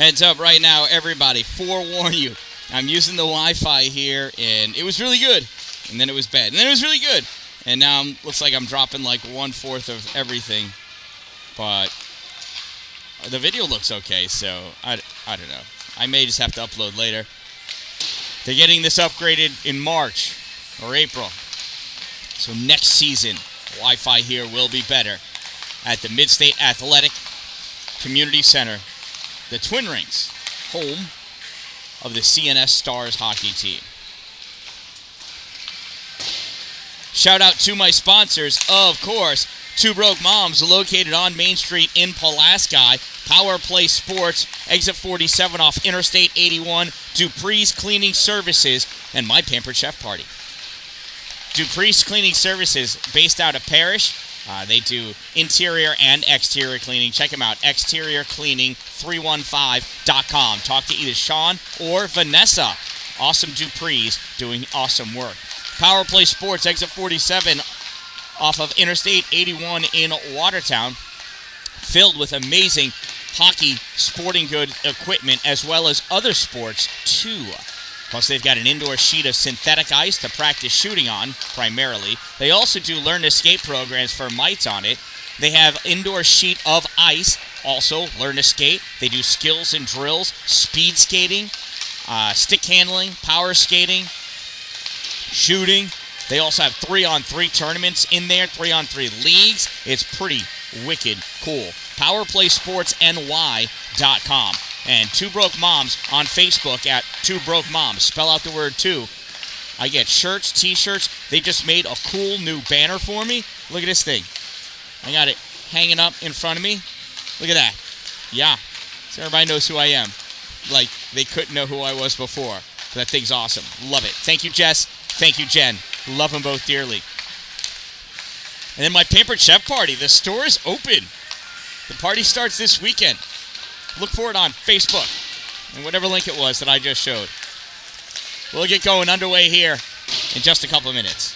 Heads up right now, everybody. Forewarn you. I'm using the Wi-Fi here, and it was really good. And then it was bad. And then it was really good. And now looks like I'm dropping like 1/4 of everything. But the video looks okay, so I don't know. I may just have to upload later. They're getting this upgraded in March or April. So next season, Wi-Fi here will be better at the Mid-State Athletic Community Center, the Twin Rings, home of the CNS Stars hockey team. Shout out to my sponsors, of course, Two Broke Moms, located on Main Street in Pulaski, Power Play Sports, Exit 47 off Interstate 81, Dupree's Cleaning Services, and My Pampered Chef Party. Dupree's Cleaning Services, based out of Parrish. They do interior and exterior cleaning. Check them out, exteriorcleaning315.com. Talk to either Sean or Vanessa. Awesome Dupree's doing awesome work. Power Play Sports, Exit 47 off of Interstate 81 in Watertown, filled with amazing hockey sporting good equipment as well as other sports too. Plus, they've got an indoor sheet of synthetic ice to practice shooting on, primarily. They also do learn to skate programs for mites on it. They have indoor sheet of ice, also learn to skate. They do skills and drills, speed skating, stick handling, power skating, shooting. They also have 3-on-3 tournaments in there, 3-on-3 leagues. It's pretty wicked cool. PowerPlaySportsNY.com. And Two Broke Moms on Facebook at Two Broke Moms. Spell out the word two. I get shirts, t-shirts. They just made a cool new banner for me. Look at this thing. I got it hanging up in front of me. Look at that. Yeah. So everybody knows who I am. Like, they couldn't know who I was before. That thing's awesome. Love it. Thank you, Jess. Thank you, Jen. Love them both dearly. And then my Pampered Chef Party. The store is open. The party starts this weekend. Look for it on Facebook and whatever link it was that I just showed. We'll get going underway here in just a couple of minutes.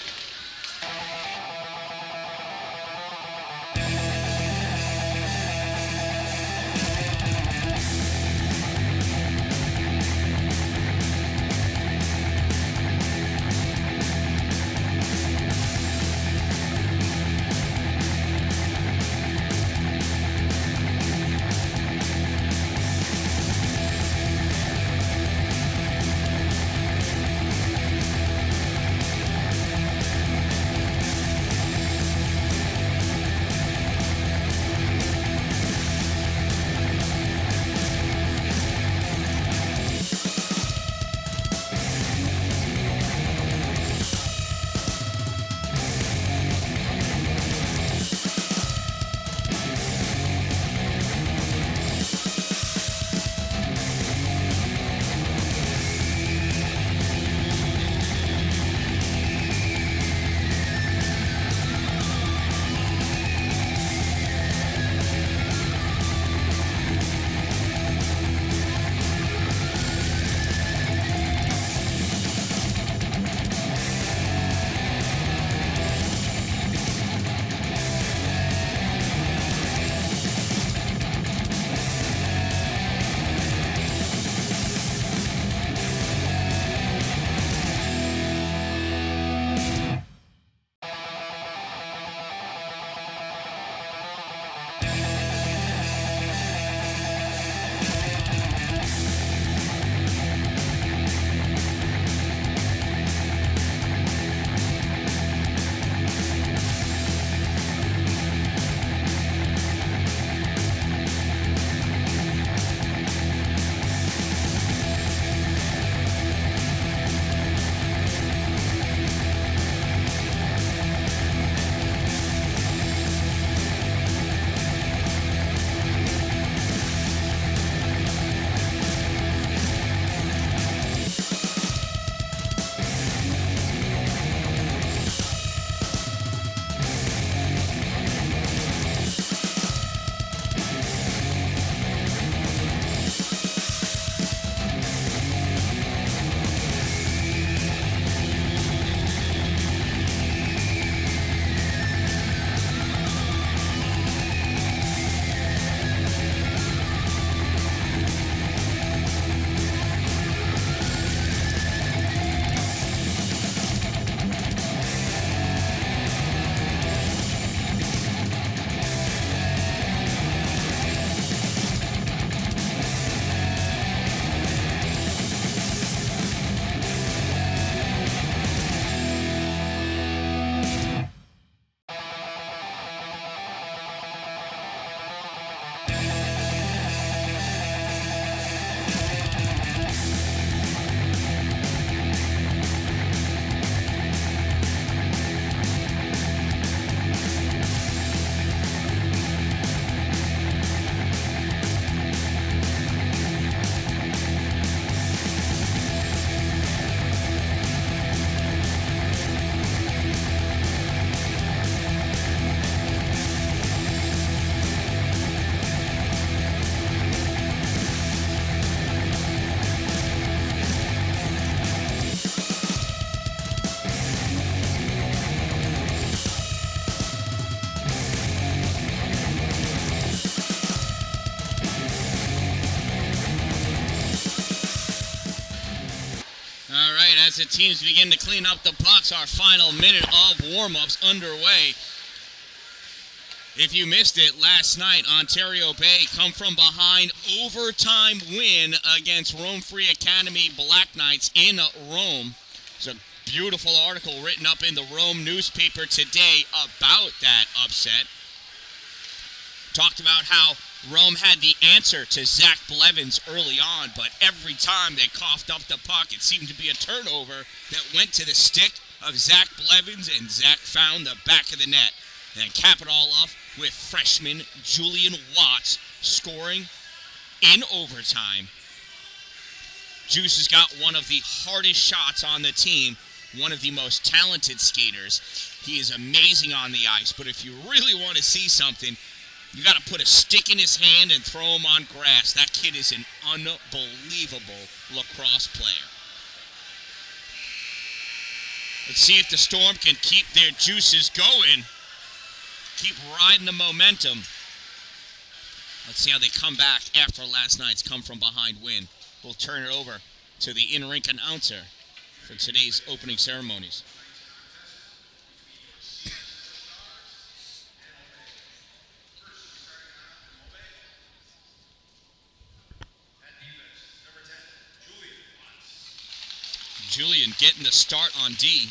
as the teams begin to clean up the pucks, our final minute of warm-ups underway. If you missed it last night, Ontario Bay come from behind overtime win against Rome Free Academy Black Knights in Rome. There's a beautiful article written up in the Rome newspaper today about that upset. Talked about how Rome had the answer to Zach Blevins early on, but every time they coughed up the puck, it seemed to be a turnover that went to the stick of Zach Blevins, and Zach found the back of the net. And cap it all off with freshman Julian Watts scoring in overtime. Juice has got one of the hardest shots on the team, one of the most talented skaters. He is amazing on the ice, but if you really want to see something, you got to put a stick in his hand and throw him on grass. That kid is an unbelievable lacrosse player. Let's see if the Storm can keep their juices going. Keep riding the momentum. Let's see how they come back after last night's come-from-behind win. We'll turn it over to the in-rink announcer for today's opening ceremonies. Julian getting the start on D.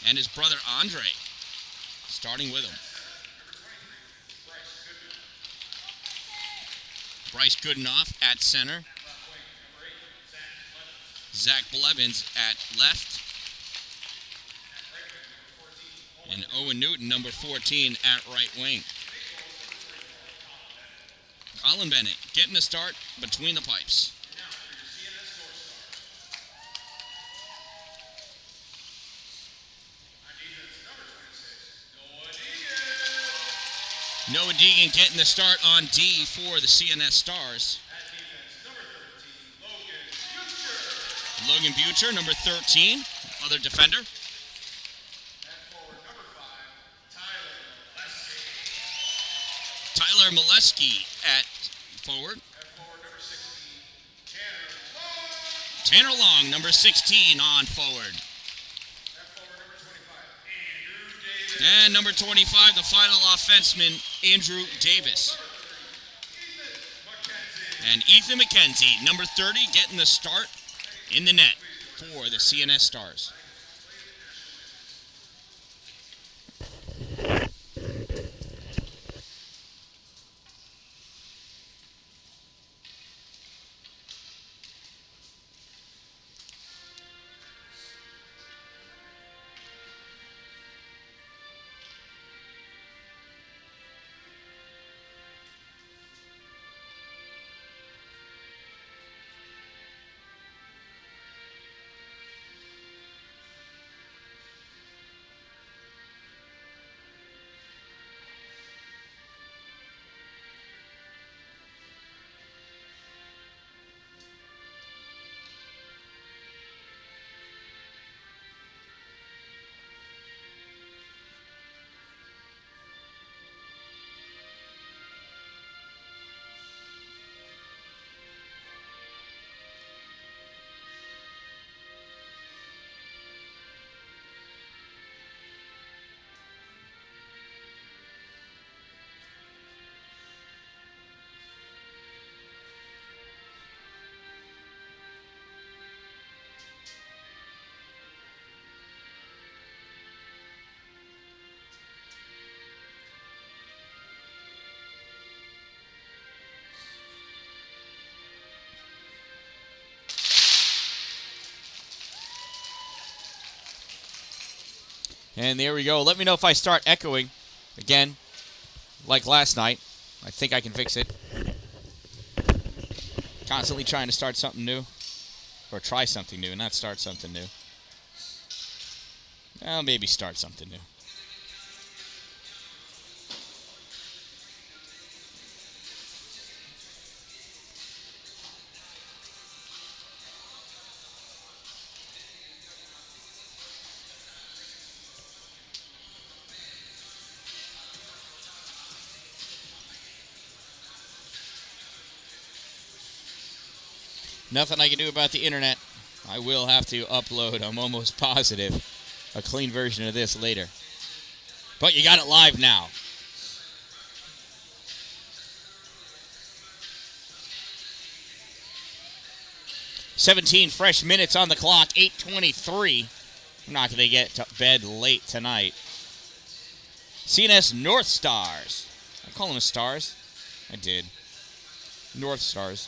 And his brother Andre starting with him. Bryce Goodenough at center. Zach Blevins at left. And Owen Newton, number 14, at right wing. Colin Bennett getting the start between the pipes. Noah Deegan getting the start on D for the CNS Stars. Logan Butcher, number 13, other defender. Tyler Molesky at forward. Tanner Long, number 16, on forward. And number 25, the final offenseman, Andrew Davis. And Ethan McKenzie, number 30, getting the start in the net for the CNS Stars. And there we go. Let me know if I start echoing again, like last night. I think I can fix it. Constantly trying to start something new. Or try something new, not start something new. Well, maybe start something new. Nothing I can do about the internet. I will have to upload, I'm almost positive, a clean version of this later. But you got it live now. "17 fresh minutes on the clock, 8:23. I'm not going to get to bed late tonight. CNS Northstars. I call them stars. I did. Northstars.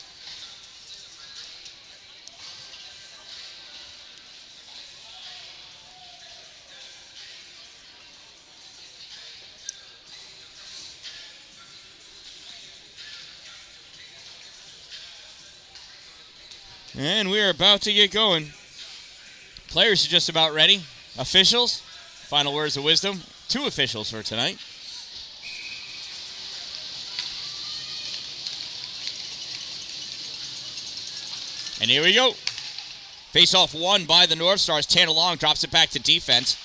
And we're about to get going. Players are just about ready. Officials, final words of wisdom. 2 officials for tonight. And here we go. Face-off won by the Northstars. Tanner Long drops it back to defense.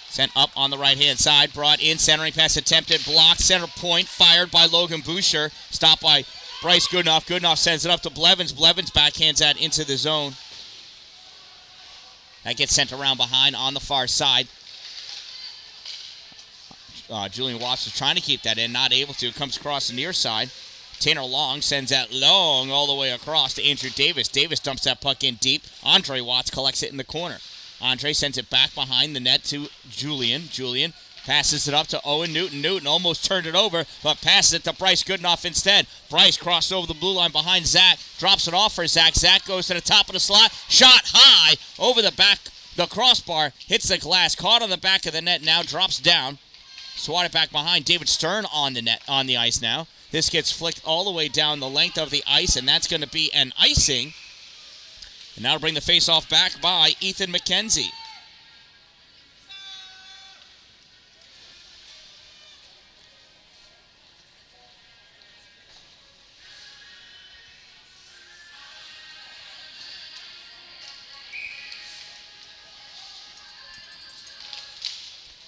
Sent up on the right-hand side. Brought in. Centering pass attempted. Blocked. Center point. Fired by Logan Boucher. Stopped by Bryce Goodenough. Goodenough sends it up to Blevins. Blevins backhands that into the zone. That gets sent around behind on the far side. Julian Watts is trying to keep that in. Not able to. Comes across the near side. Tanner Long sends that long all the way across to Andrew Davis. Davis dumps that puck in deep. Andre Watts collects it in the corner. Andre sends it back behind the net to Julian. Julian passes it up to Owen Newton. Newton almost turned it over, but passes it to Bryce Goodenough instead. Bryce crossed over the blue line behind Zach. Drops it off for Zach. Zach goes to the top of the slot. Shot high over the back, the crossbar. Hits the glass. Caught on the back of the net. Now drops down. Swat it back behind. David Stern on the net, on the ice now. This gets flicked all the way down the length of the ice, and that's going to be an icing. And now to bring the face-off back by Ethan McKenzie.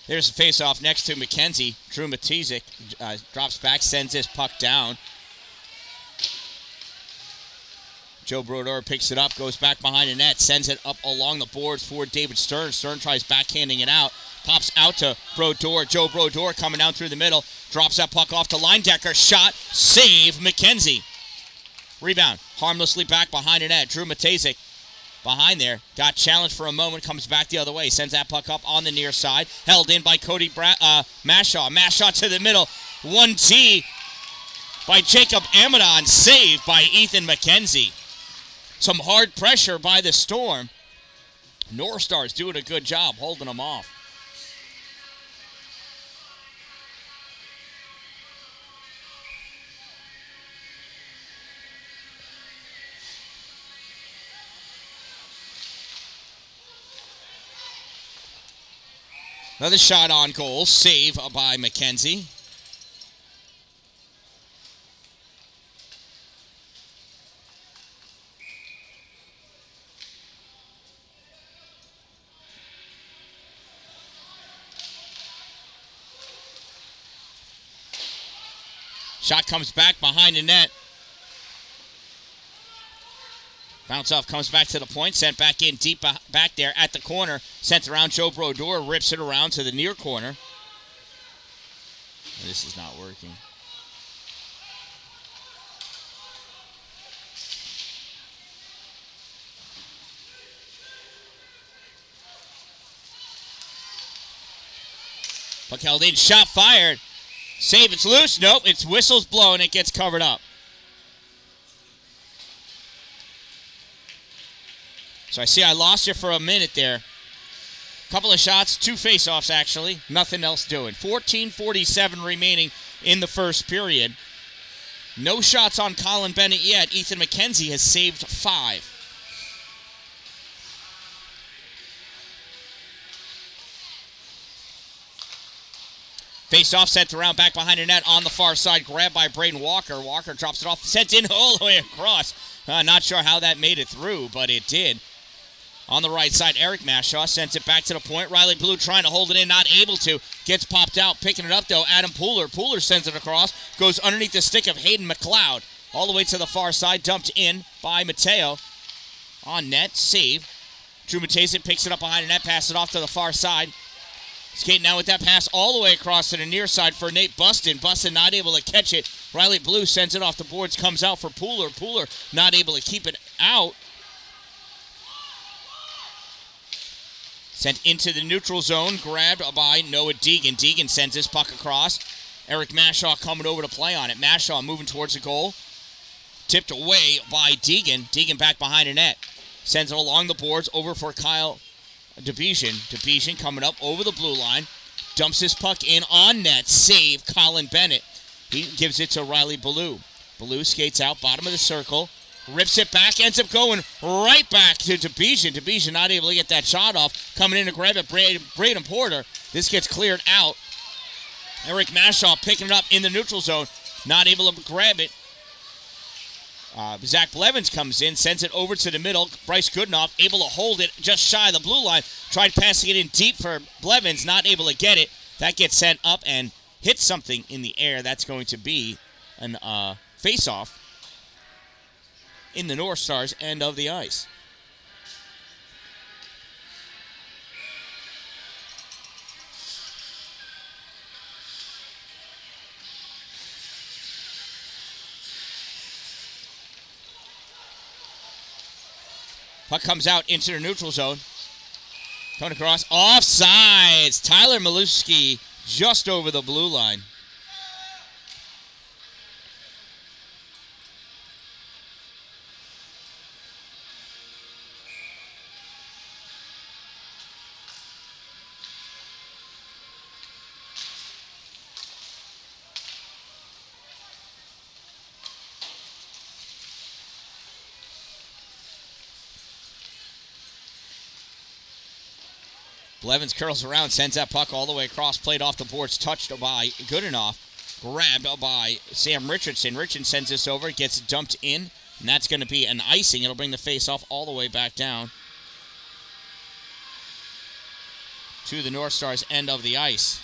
There's a face-off next to McKenzie. Drew Matizik drops back, sends this puck down. Joe Brodeur picks it up, goes back behind the net, sends it up along the boards for David Stern. Stern tries backhanding it out. Pops out to Brodeur. Joe Brodeur coming down through the middle. Drops that puck off to Linedecker. Shot. Save McKenzie. Rebound. Harmlessly back behind the net. Drew Matizik behind there. Got challenged for a moment. Comes back the other way. Sends that puck up on the near side. Held in by Cody Mashaw. Mashaw to the middle. 1T by Jacob Amadon. Saved by Ethan McKenzie. Some hard pressure by the Storm. Northstars doing a good job holding them off. Another shot on goal. Save by McKenzie. Shot comes back behind the net. Bounce off, comes back to the point, sent back in deep back there at the corner. Sent around Joe Brodeur, rips it around to the near corner. This is not working. Puck held in, shot fired. Save, it's loose. Nope, it's whistles blown. It gets covered up. So I see I lost you for a minute there. Couple of shots, 2 face-offs actually. Nothing else doing. 14:47 remaining in the first period. No shots on Colin Bennett yet. Ethan McKenzie has saved 5. Face-off sent around back behind the net on the far side. Grabbed by Braden Walker. Walker drops it off. Sent in all the way across. Not sure how that made it through, but it did. On the right side, Eric Mashaw sends it back to the point. Riley Blue trying to hold it in, not able to. Gets popped out. Picking it up, though, Adam Pooler. Pooler sends it across. Goes underneath the stick of Hayden McLeod. all the way to the far side, dumped in by Mateo. On net, save. Drew Matezin picks it up behind the net, passes it off to the far side. Skating now with that pass all the way across to the near side for Nate Buston. Buston not able to catch it. Riley Blue sends it off the boards, comes out for Pooler. Pooler not able to keep it out. Sent into the neutral zone, grabbed by Noah Deegan. Deegan sends his puck across. Eric Mashaw coming over to play on it. Mashaw moving towards the goal. Tipped away by Deegan. Deegan back behind the net. Sends it along the boards over for Kyle Debijan. Debijan coming up over the blue line. Dumps his puck in on net. Save Colin Bennett. He gives it to Riley Ballou. Ballou skates out, bottom of the circle. Rips it back, ends up going right back to Debijan. Debijan not able to get that shot off. Coming in to grab it, Braden Porter. This gets cleared out. Eric Mashaw picking it up in the neutral zone. Not able to grab it. Zach Blevins comes in, sends it over to the middle. Bryce Goodenough able to hold it just shy of the blue line. Tried passing it in deep for Blevins, not able to get it. That gets sent up and hits something in the air. That's going to be an face-off in the Northstars end of the ice. Puck comes out into the neutral zone. Coming across. Offsides. Tyler Maluski just over the blue line. Blevins curls around, sends that puck all the way across, played off the boards, touched by Goodenough, grabbed by Sam Richardson. Richardson sends this over, gets it dumped in, and that's going to be an icing. It'll bring the face-off all the way back down to the Northstars end of the ice.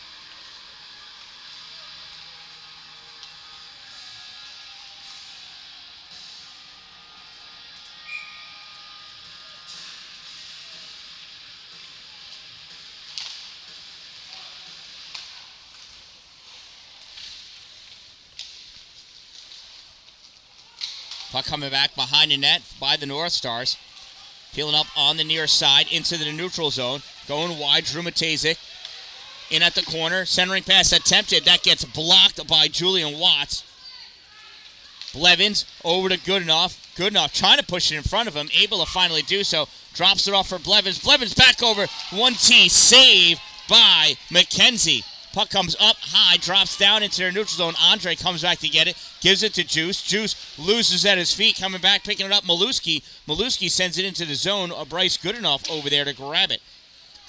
Puck coming back behind the net by the Northstars. Peeling up on the near side into the neutral zone. Going wide, Drew Matezin in at the corner. Centering pass attempted. That gets blocked by Julian Watts. Blevins over to Goodenough. Goodenough trying to push it in front of him. Able to finally do so. Drops it off for Blevins. Blevins back over. 1T save by McKenzie. Puck comes up high, drops down into their neutral zone. Andre comes back to get it, gives it to Juice. Juice loses at his feet, coming back, picking it up. Maluski sends it into the zone. Bryce Goodenough over there to grab it.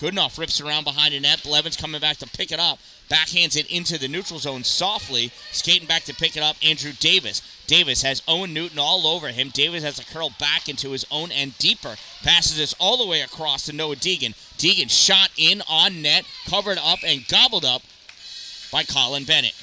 Goodenough rips around behind the net. Blevins coming back to pick it up. Backhands it into the neutral zone softly. Skating back to pick it up, Andrew Davis. Davis has Owen Newton all over him. Davis has a curl back into his own end deeper. Passes this all the way across to Noah Deegan. Deegan shot in on net, covered up and gobbled up by Colin Bennett.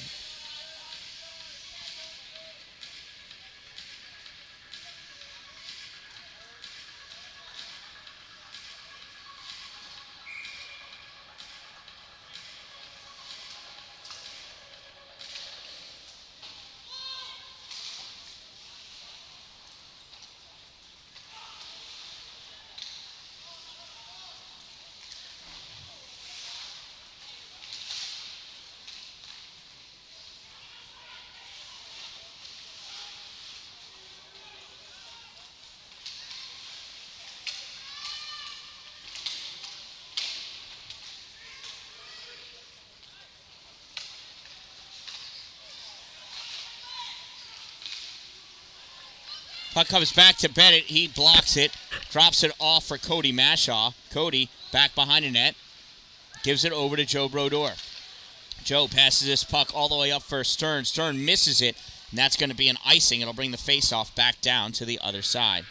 Puck comes back to Bennett. He blocks it. Drops it off for Cody Mashaw. Cody back behind the net. Gives it over to Joe Brodeur. Joe passes this puck all the way up for Stern. Stern misses it, and that's going to be an icing. It'll bring the faceoff back down to the other side.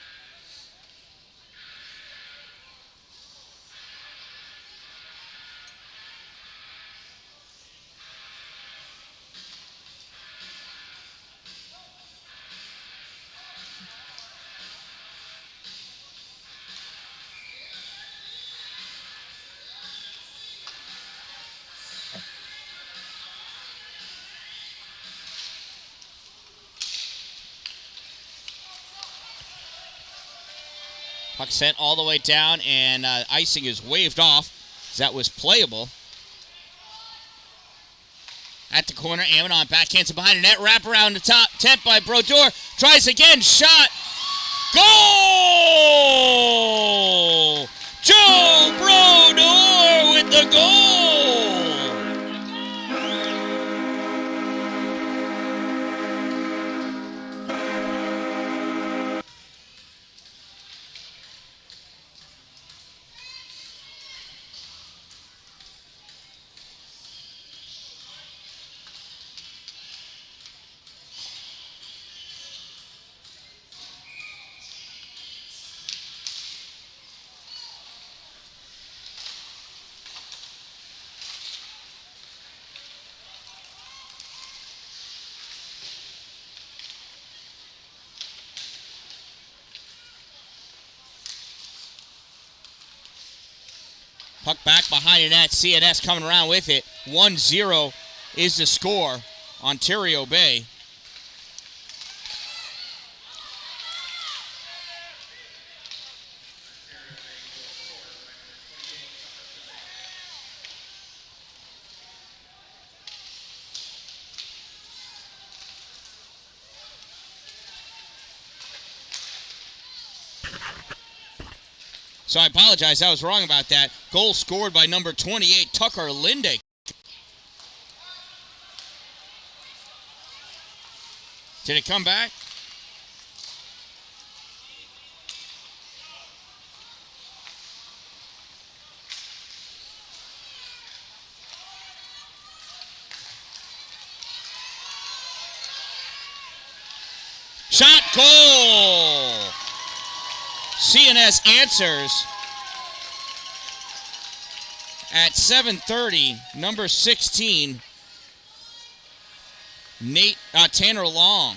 Puck sent all the way down, and icing is waved off. That was playable. At the corner, Amidon backhands it behind the net, wrap around the top, temp by Brodeur, tries again, shot, goal! Joe Brodeur with the goal! Puck back behind the net. CNS coming around with it. 1-0 is the score. Ontario Bay. So I apologize. I was wrong about that. Goal scored by number 28, Tucker Linde. Did it come back? Shot, goal! CNS answers at 7:30. Number 16, Tanner Long.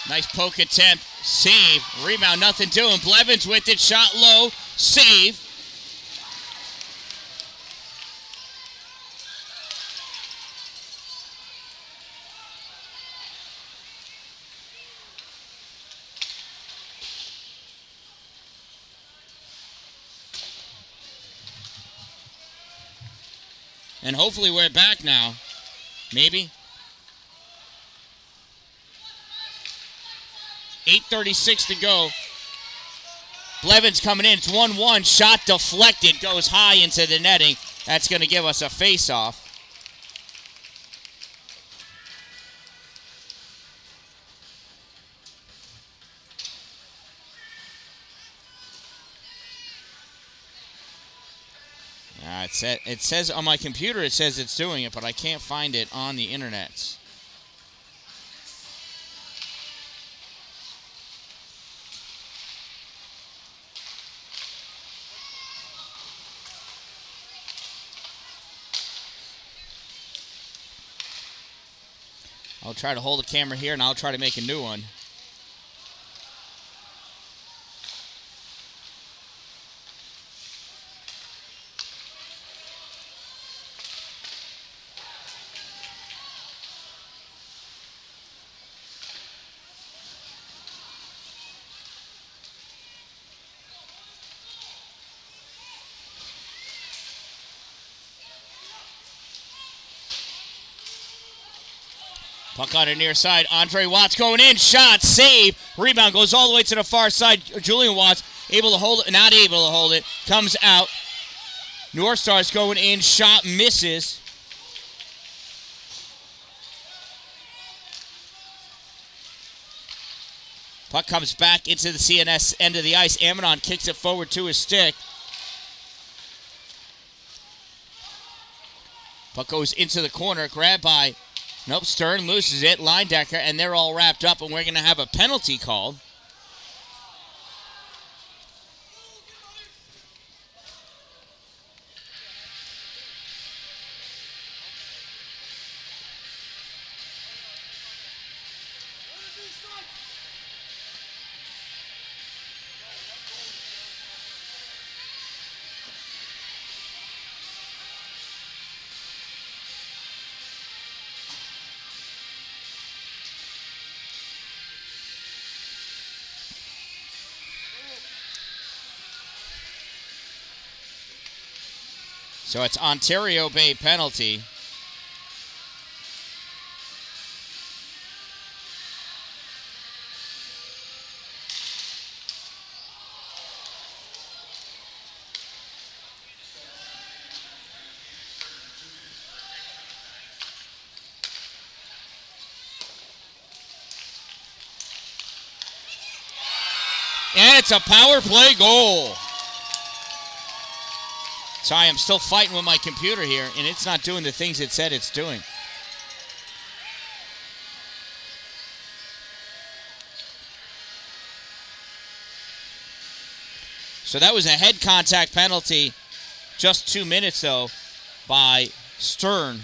Nice poke attempt, save, rebound, nothing doing. Blevins with it, shot low, save. And hopefully we're back now. Maybe. 8:36 to go. Blevins coming in. It's 1-1. Shot deflected. Goes high into the netting. That's going to give us a face-off. It says on my computer, it says it's doing it, but I can't find it on the internet. I'll try to hold the camera here, and I'll try to make a new one. Puck on the near side. Andre Watts going in. Shot. Save. Rebound goes all the way to the far side. Julian Watts able to hold it. Not able to hold it. Comes out. Northstars going in. Shot misses. Puck comes back into the CNS end of the ice. Amanon kicks it forward to his stick. Puck goes into the corner, grabbed by, Stern loses it, Linedecker, and they're all wrapped up, and we're going to have a penalty called. So it's Ontario Bay penalty. And it's a power play goal. Sorry, I'm still fighting with my computer here, and it's not doing the things it said it's doing. So that was a head contact penalty, just 2 minutes, though, by Stern.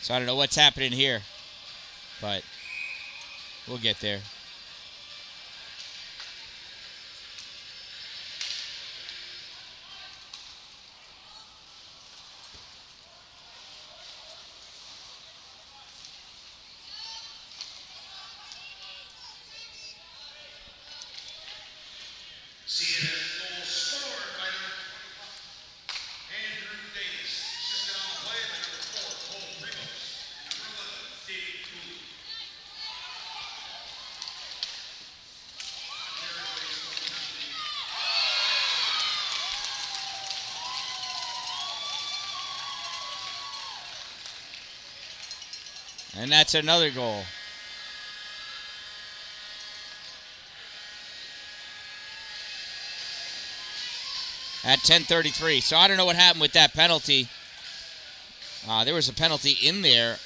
So I don't know what's happening here, but we'll get there. CNS goal scored by Andrew Davis. Assisted on the play by number 4, Cole Rigos. Number 11, David Cooley. And that's another goal. At 10:33. So I don't know what happened with that penalty. There was a penalty in there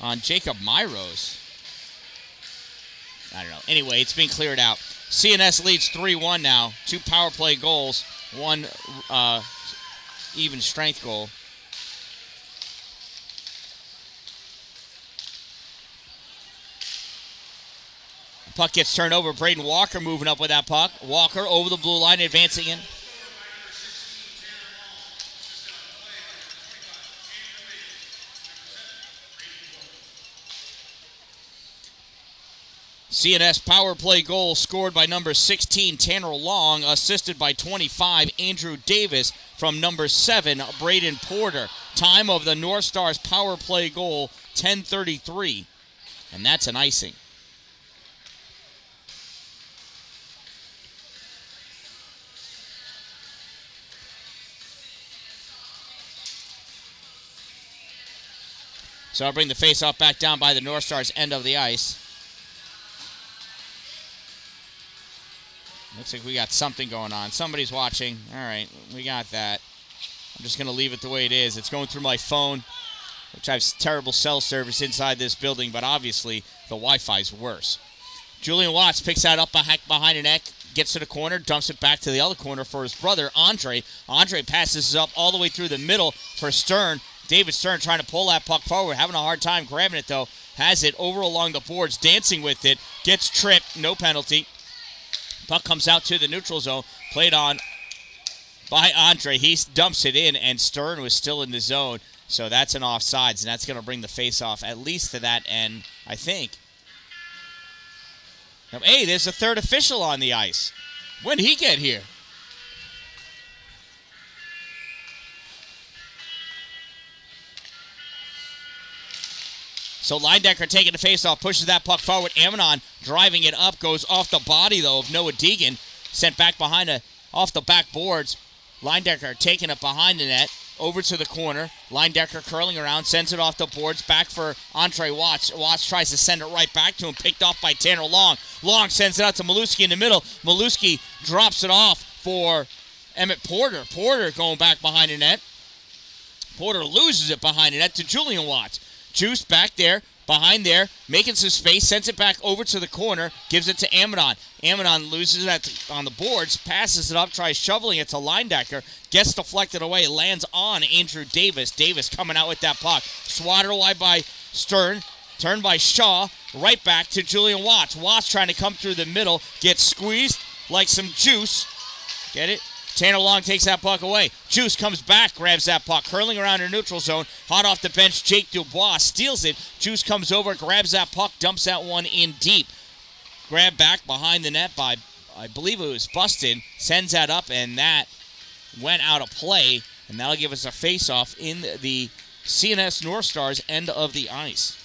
on Jacob Myros. I don't know. Anyway, it's been cleared out. CNS leads 3-1 now. 2 power play goals. 1 even strength goal. Puck gets turned over. Braden Walker moving up with that puck. Walker over the blue line, advancing in. CNS power play goal scored by number 16, Tanner Long, assisted by 25, Andrew Davis, from number 7, Braden Porter. Time of the Northstars power play goal, 10:33. And that's an icing. So I'll bring the face-off back down by the Northstars end of the ice. Looks like we got something going on. Somebody's watching. All right, we got that. I'm just going to leave it the way it is. It's going through my phone, which I have terrible cell service inside this building, but obviously the Wi-Fi's worse. Julian Watts picks that up behind the neck, gets to the corner, dumps it back to the other corner for his brother, Andre. Andre passes it up all the way through the middle for Stern. David Stern trying to pull that puck forward, having a hard time grabbing it, though. has it over along the boards, dancing with it, gets tripped, no penalty. Puck comes out to the neutral zone, played on by Andre. He dumps it in, and Stern was still in the zone, so that's an offsides, and that's going to bring the face-off at least to that end, I think. Now, hey, there's a third official on the ice. When did he get here? So Leindecker taking the face-off, pushes that puck forward. Ammonon driving it up, goes off the body, though, of Noah Deegan. Sent back behind off the back boards. Leindecker taking it behind the net, over to the corner. Leindecker curling around, sends it off the boards, back for Andre Watts. Watts tries to send it right back to him, picked off by Tanner Long. Long sends it out to Maluski in the middle. Maluski drops it off for Emmett Porter. Porter going back behind the net. Porter loses it behind the net to Julian Watts. Juice back there, behind there, making some space, sends it back over to the corner, gives it to Ammonon. Ammonon loses it on the boards, passes it up, tries shoveling it to Leindecker, gets deflected away, lands on Andrew Davis. Davis coming out with that puck. Swatted away by Stern, turned by Shaw, right back to Julian Watts. Watts trying to come through the middle, gets squeezed like some juice. Get it? Tanner Long takes that puck away. Juice comes back, grabs that puck, curling around in neutral zone. Hot off the bench, Jake Dubois steals it. Juice comes over, grabs that puck, dumps that one in deep. Grab back behind the net by, I believe it was Bustin. Sends that up, and that went out of play. And that'll give us a face-off in the CNS Northstars end of the ice.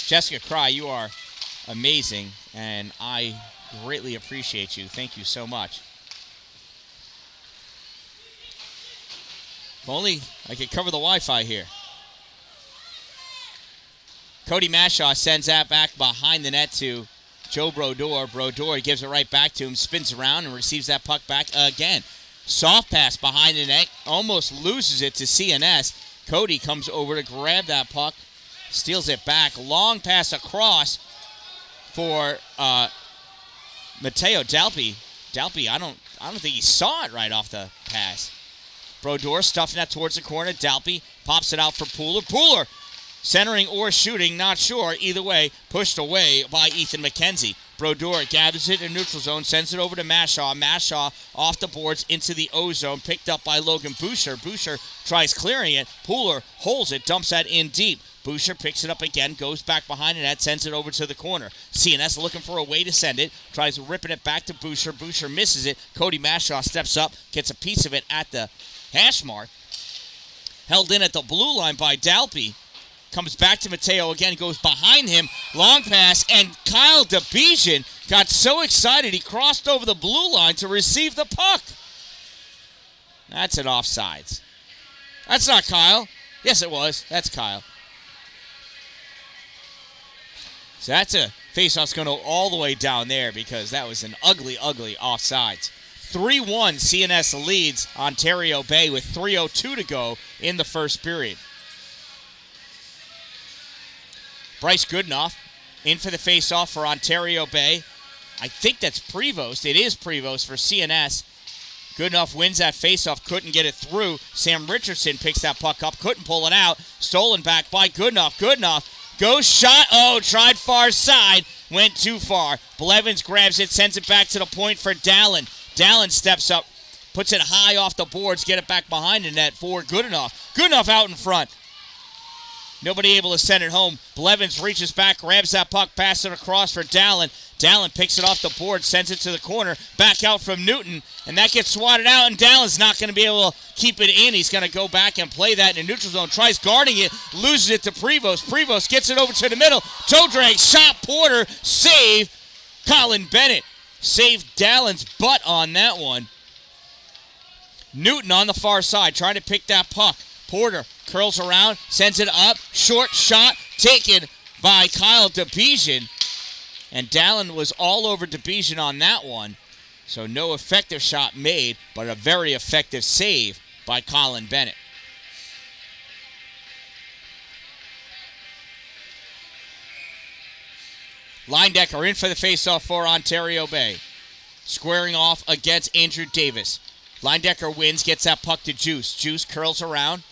Jessica Cry, you are amazing, and I greatly appreciate you. Thank you so much. If only I could cover the Wi-Fi here. Cody Mashaw sends that back behind the net to Joe Brodeur. Brodeur gives it right back to him, spins around, and receives that puck back again. Soft pass behind the net, almost loses it to CNS. Cody comes over to grab that puck. Steals it back. Long pass across for Mateo Dalpe. Dalpe, I don't think he saw it right off the pass. Brodeur stuffing that towards the corner. Dalpe pops it out for Pooler. Pooler centering or shooting, not sure. Either way, pushed away by Ethan McKenzie. Brodeur gathers it in neutral zone, sends it over to Mashaw. Mashaw off the boards into the O zone, picked up by Logan Boucher. Boucher tries clearing it. Pooler holds it, dumps that in deep. Boucher picks it up again, goes back behind the net, sends it over to the corner. CNS looking for a way to send it, tries ripping it back to Boucher. Boucher misses it. Cody Mashaw steps up, gets a piece of it at the hash mark. Held in at the blue line by Dalpe. Comes back to Mateo again, goes behind him. Long pass, and Kyle DeBejan got so excited he crossed over the blue line to receive the puck. That's an offsides. That's not Kyle. Yes, it was. That's Kyle. So that's a faceoff's going to go all the way down there because that was an ugly, ugly offsides. 3-1 CNS leads Ontario Bay with 3:02 to go in the first period. Bryce Goodenough in for the faceoff for Ontario Bay. I think that's Prevost. It is Prevost for CNS. Goodenough wins that faceoff, couldn't get it through. Sam Richardson picks that puck up, couldn't pull it out. Stolen back by Goodenough. Goodenough goes shot. Oh, tried far side. Went too far. Blevins grabs it, sends it back to the point for Dallin. Dallin steps up, puts it high off the boards, get it back behind the net for Goodenough. Goodenough out in front. Nobody able to send it home. Blevins reaches back, grabs that puck, passes it across for Dallin. Dallin picks it off the board, sends it to the corner, back out from Newton, and that gets swatted out, and Dallin's not going to be able to keep it in. He's going to go back and play that in the neutral zone, tries guarding it, loses it to Prevost. Prevost gets it over to the middle. Toe drag, shot, Porter, save. Colin Bennett saved Dallin's butt on that one. Newton on the far side, trying to pick that puck. Porter curls around, sends it up, short shot, taken by Kyle DeBejan. And Dallin was all over DeBejan on that one. So no effective shot made, but a very effective save by Colin Bennett. Linedecker in for the faceoff for Ontario Bay. Squaring off against Andrew Davis. Linedecker wins, gets that puck to Juice. Juice curls around.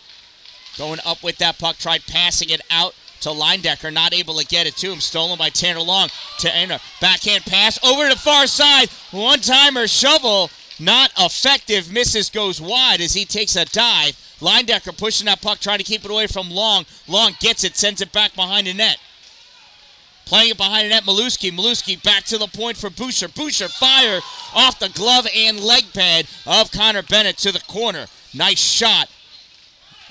Going up with that puck, tried passing it out to Linedecker, not able to get it to him. Stolen by Tanner Long. Tanner, backhand pass over to the far side. One-timer shovel, not effective. Misses, goes wide as he takes a dive. Linedecker pushing that puck, trying to keep it away from Long. Long gets it, sends it back behind the net. Playing it behind the net, Maluski. Maluski back to the point for Boucher. Boucher fire off the glove and leg pad of Connor Bennett to the corner. Nice shot.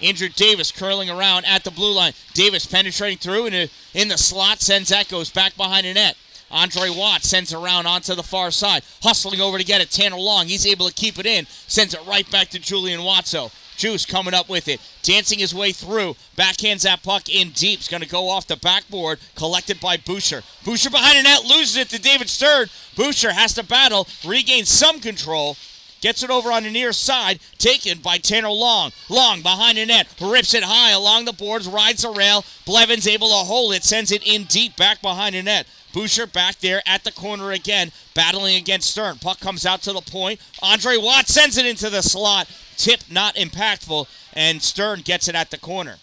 Andrew Davis curling around at the blue line. Davis penetrating through and in the slot, sends that, goes back behind the net. Andre Watt sends it around onto the far side. Hustling over to get it, Tanner Long. He's able to keep it in. Sends it right back to Julian Watso. Juice coming up with it. Dancing his way through. Backhands that puck in deep. It's going to go off the backboard. Collected by Boucher. Boucher behind the net. Loses it to David Stern. Boucher has to battle. Regains some control. Gets it over on the near side. Taken by Tanner Long. Long behind the net. Rips it high along the boards. Rides the rail. Blevins able to hold it. Sends it in deep back behind the net. Boucher back there at the corner again. Battling against Stern. Puck comes out to the point. Andre Watt sends it into the slot. Tip not impactful. And Stern gets it at the corner.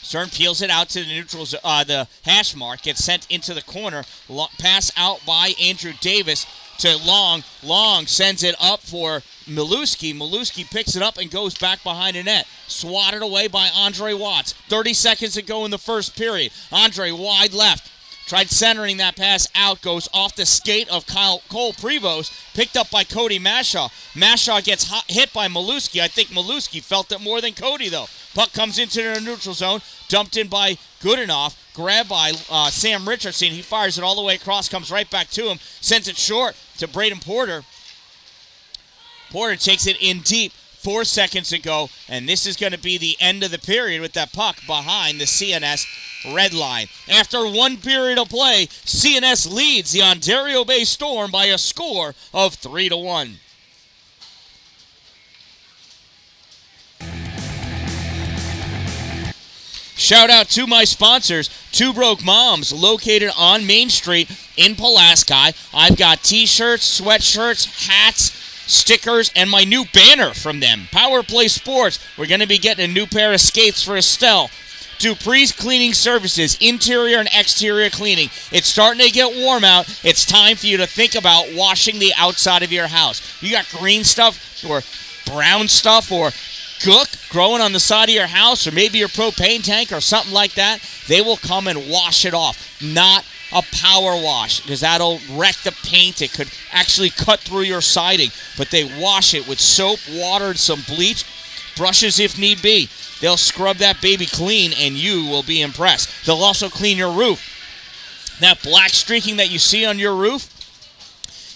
Stern peels it out to the neutral, the hash mark. Gets sent into the corner. Pass out by Andrew Davis to Long. Long sends it up for Maluski. Maluski picks it up and goes back behind the net. Swatted away by Andre Watts. 30 seconds to go in the first period. Andre wide left. Tried centering that pass out. Goes off the skate of Cole Prevost. Picked up by Cody Mashaw. Mashaw gets hit by Maluski. I think Maluski felt it more than Cody, though. Puck comes into the neutral zone. Dumped in by Goodenough. Grabbed by Sam Richardson. He fires it all the way across. Comes right back to him. Sends it short to Braden Porter. Porter takes it in deep. 4 seconds to go. And this is going to be the end of the period with that puck behind the CNS red line. After one period of play, CNS leads the Ontario Bay Storm by a score of 3-1. Shout out to my sponsors, Two Broke Moms, located on Main Street in Pulaski. I've got t-shirts, sweatshirts, hats, stickers, and my new banner from them. Power Play Sports. We're going to be getting a new pair of skates for Estelle. Dupree's Cleaning Services, interior and exterior cleaning. It's starting to get warm out. It's time for you to think about washing the outside of your house. You got green stuff or brown stuff or gook growing on the side of your house, or maybe your propane tank or something like that. They will come and wash it off. Not a power wash, because that'll wreck the paint. It could actually cut through your siding. But they wash it with soap, water, and some bleach. Brushes if need be. They'll scrub that baby clean, and you will be impressed. They'll also clean your roof. That black streaking that you see on your roof,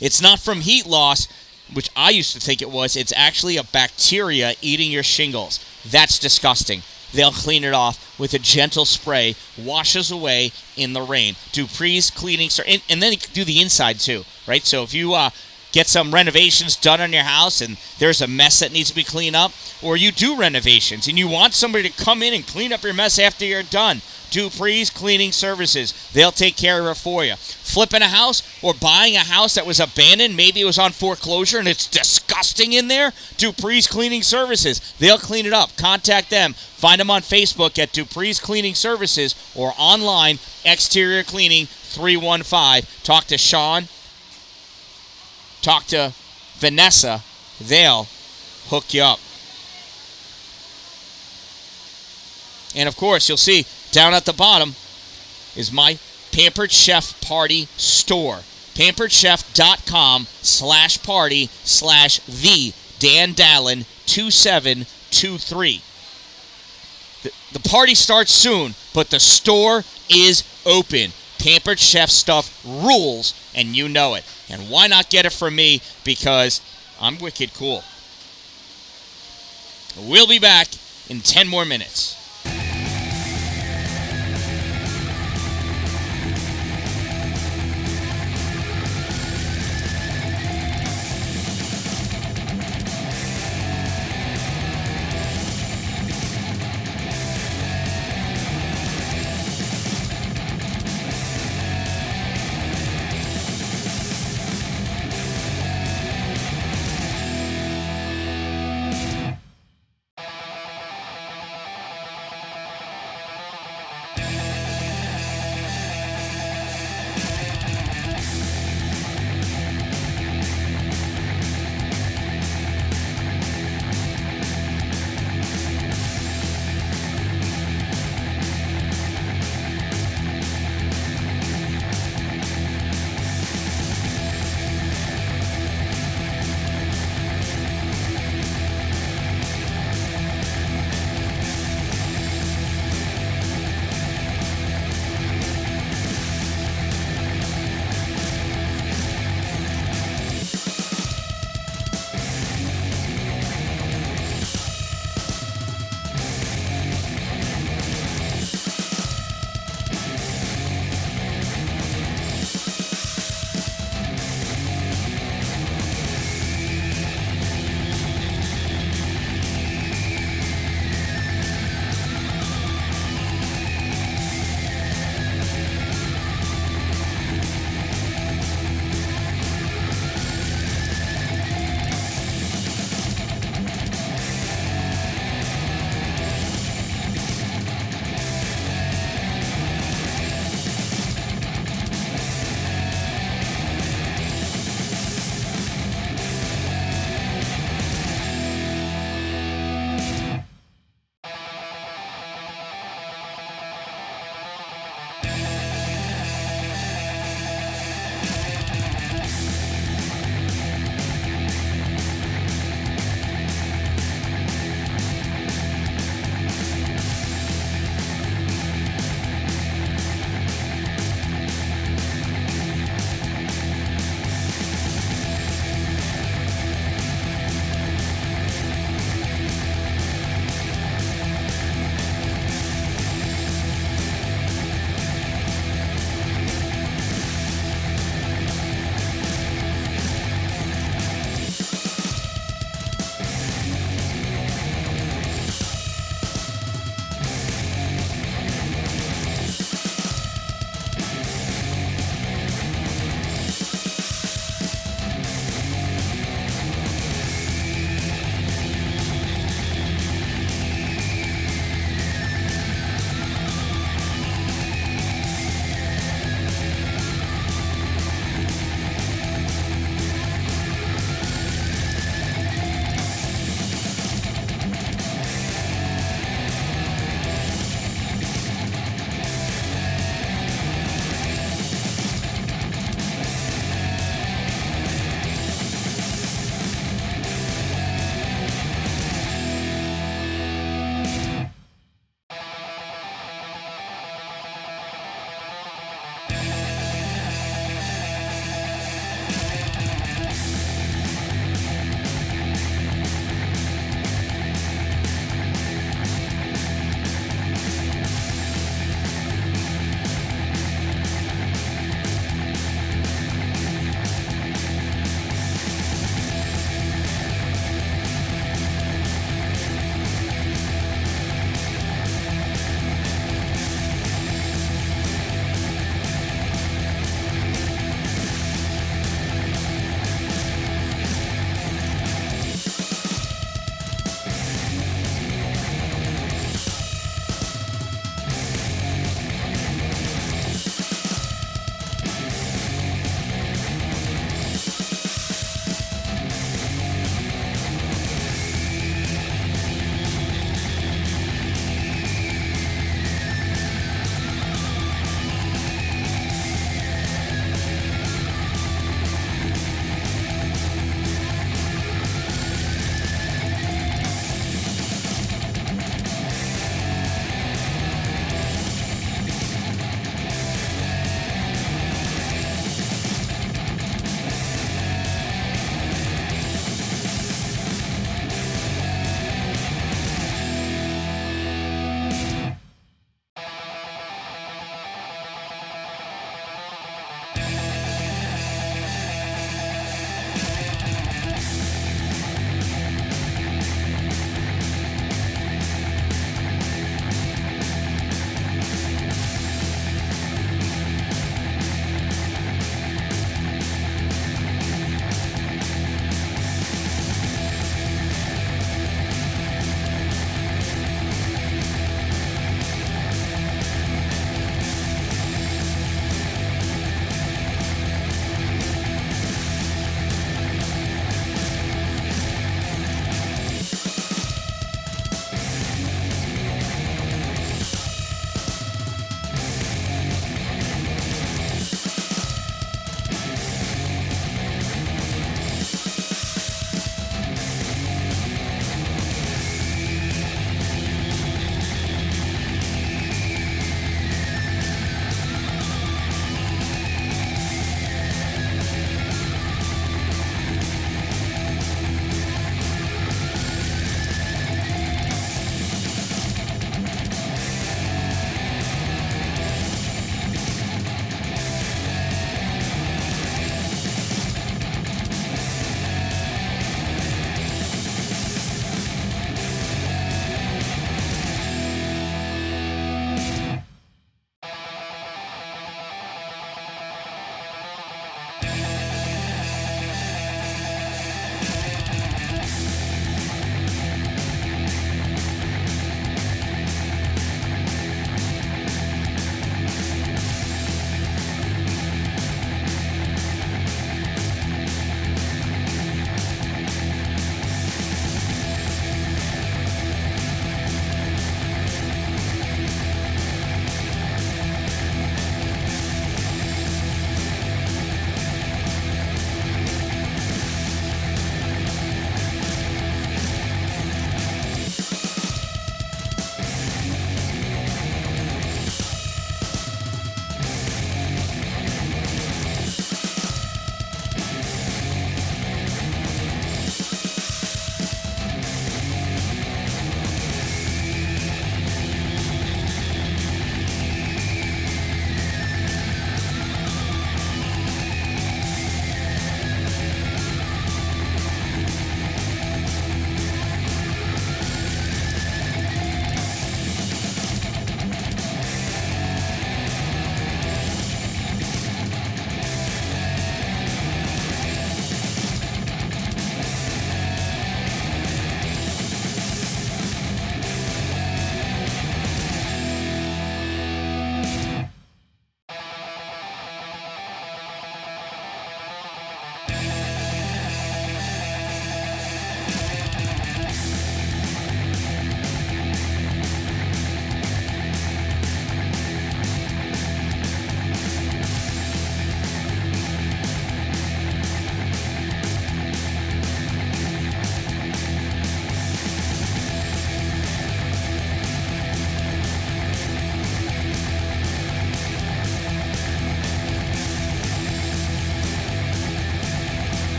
it's not from heat loss, which I used to think it was. It's actually a bacteria eating your shingles. That's disgusting. They'll clean it off with a gentle spray, washes away in the rain. Dupree's Cleaning, and then you can do the inside too, right? So if you get some renovations done on your house and there's a mess that needs to be cleaned up, or you do renovations and you want somebody to come in and clean up your mess after you're done, Dupree's Cleaning Services. They'll take care of it for you. Flipping a house or buying a house that was abandoned, maybe it was on foreclosure and it's disgusting in there, Dupree's Cleaning Services. They'll clean it up. Contact them. Find them on Facebook at Dupree's Cleaning Services or online, Exterior Cleaning 315. Talk to Sean. Talk to Vanessa. They'll hook you up. And of course, you'll see down at the bottom is my Pampered Chef Party store. pamperedchef.com/party/the Dan Dallin 2723. The party starts soon, but the store is open. Pampered Chef stuff rules, and you know it. And why not get it from me? Because I'm wicked cool. We'll be back in 10 more minutes.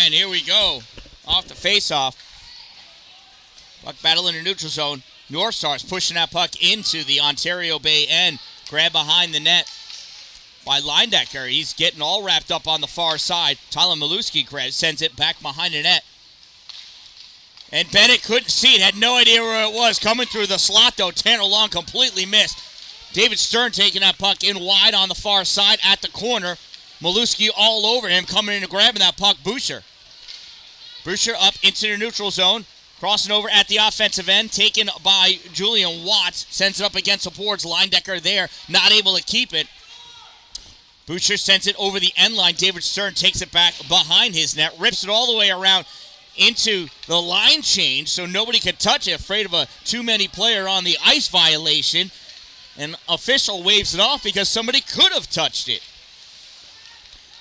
And here we go. Off the face-off. Puck battle in the neutral zone. Northstars pushing that puck into the Ontario Bay end. Grab behind the net by Linedecker. He's getting all wrapped up on the far side. Tyler Maluski sends it back behind the net. And Bennett couldn't see it. Had no idea where it was. Coming through the slot, though. Tanner Long completely missed. David Stern taking that puck in wide on the far side at the corner. Maluski all over him, coming in and grabbing that puck. Boucher up into the neutral zone. Crossing over at the offensive end, taken by Julian Watts. Sends it up against the boards. Linedecker there, not able to keep it. Boucher sends it over the end line. David Stern takes it back behind his net, rips it all the way around into the line change so nobody could touch it, afraid of a too-many player on the ice violation. And official waves it off because somebody could have touched it.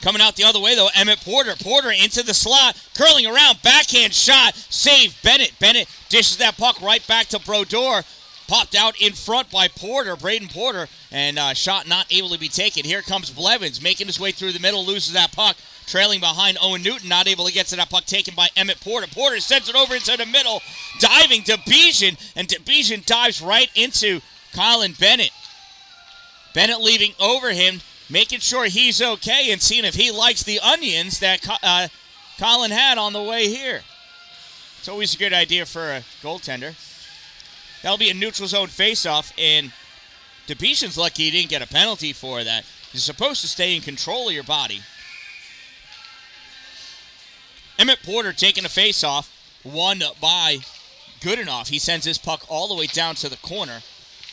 Coming out the other way, though, Emmett Porter. Porter into the slot, curling around, backhand shot, save Bennett. Bennett dishes that puck right back to Brodeur. Popped out in front by Porter, Braden Porter, and shot not able to be taken. Here comes Blevins, making his way through the middle, loses that puck, trailing behind Owen Newton, not able to get to that puck, taken by Emmett Porter. Porter sends it over into the middle, diving to Bijan, and Bijan dives right into Colin Bennett. Bennett leaving over him, making sure he's okay and seeing if he likes the onions that Colin had on the way here. It's always a good idea for a goaltender. That'll be a neutral zone faceoff, and DeBijan's lucky he didn't get a penalty for that. You're supposed to stay in control of your body. Emmett Porter taking a faceoff, won by Goodenough. He sends his puck all the way down to the corner.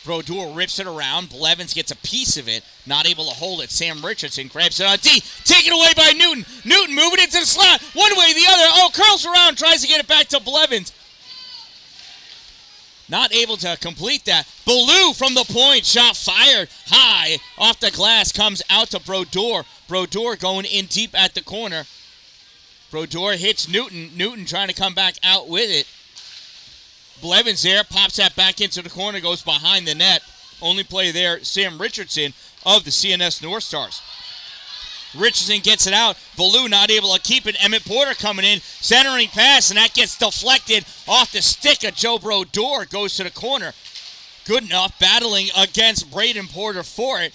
Brodeur rips it around. Blevins gets a piece of it. Not able to hold it. Sam Richardson grabs it on D. Taken away by Newton. Newton moving into the slot. One way, the other. Oh, curls around. Tries to get it back to Blevins. Not able to complete that. Ballou from the point. Shot fired high. Off the glass. Comes out to Brodeur. Brodeur going in deep at the corner. Brodeur hits Newton. Newton trying to come back out with it. Blevins there, pops that back into the corner, goes behind the net. Only play there, Sam Richardson of the CNS Northstars. Richardson gets it out. Ballou not able to keep it. Emmett Porter coming in, centering pass, and that gets deflected off the stick of Joe Brodeur. Goes to the corner. Goodenough battling against Braden Porter for it.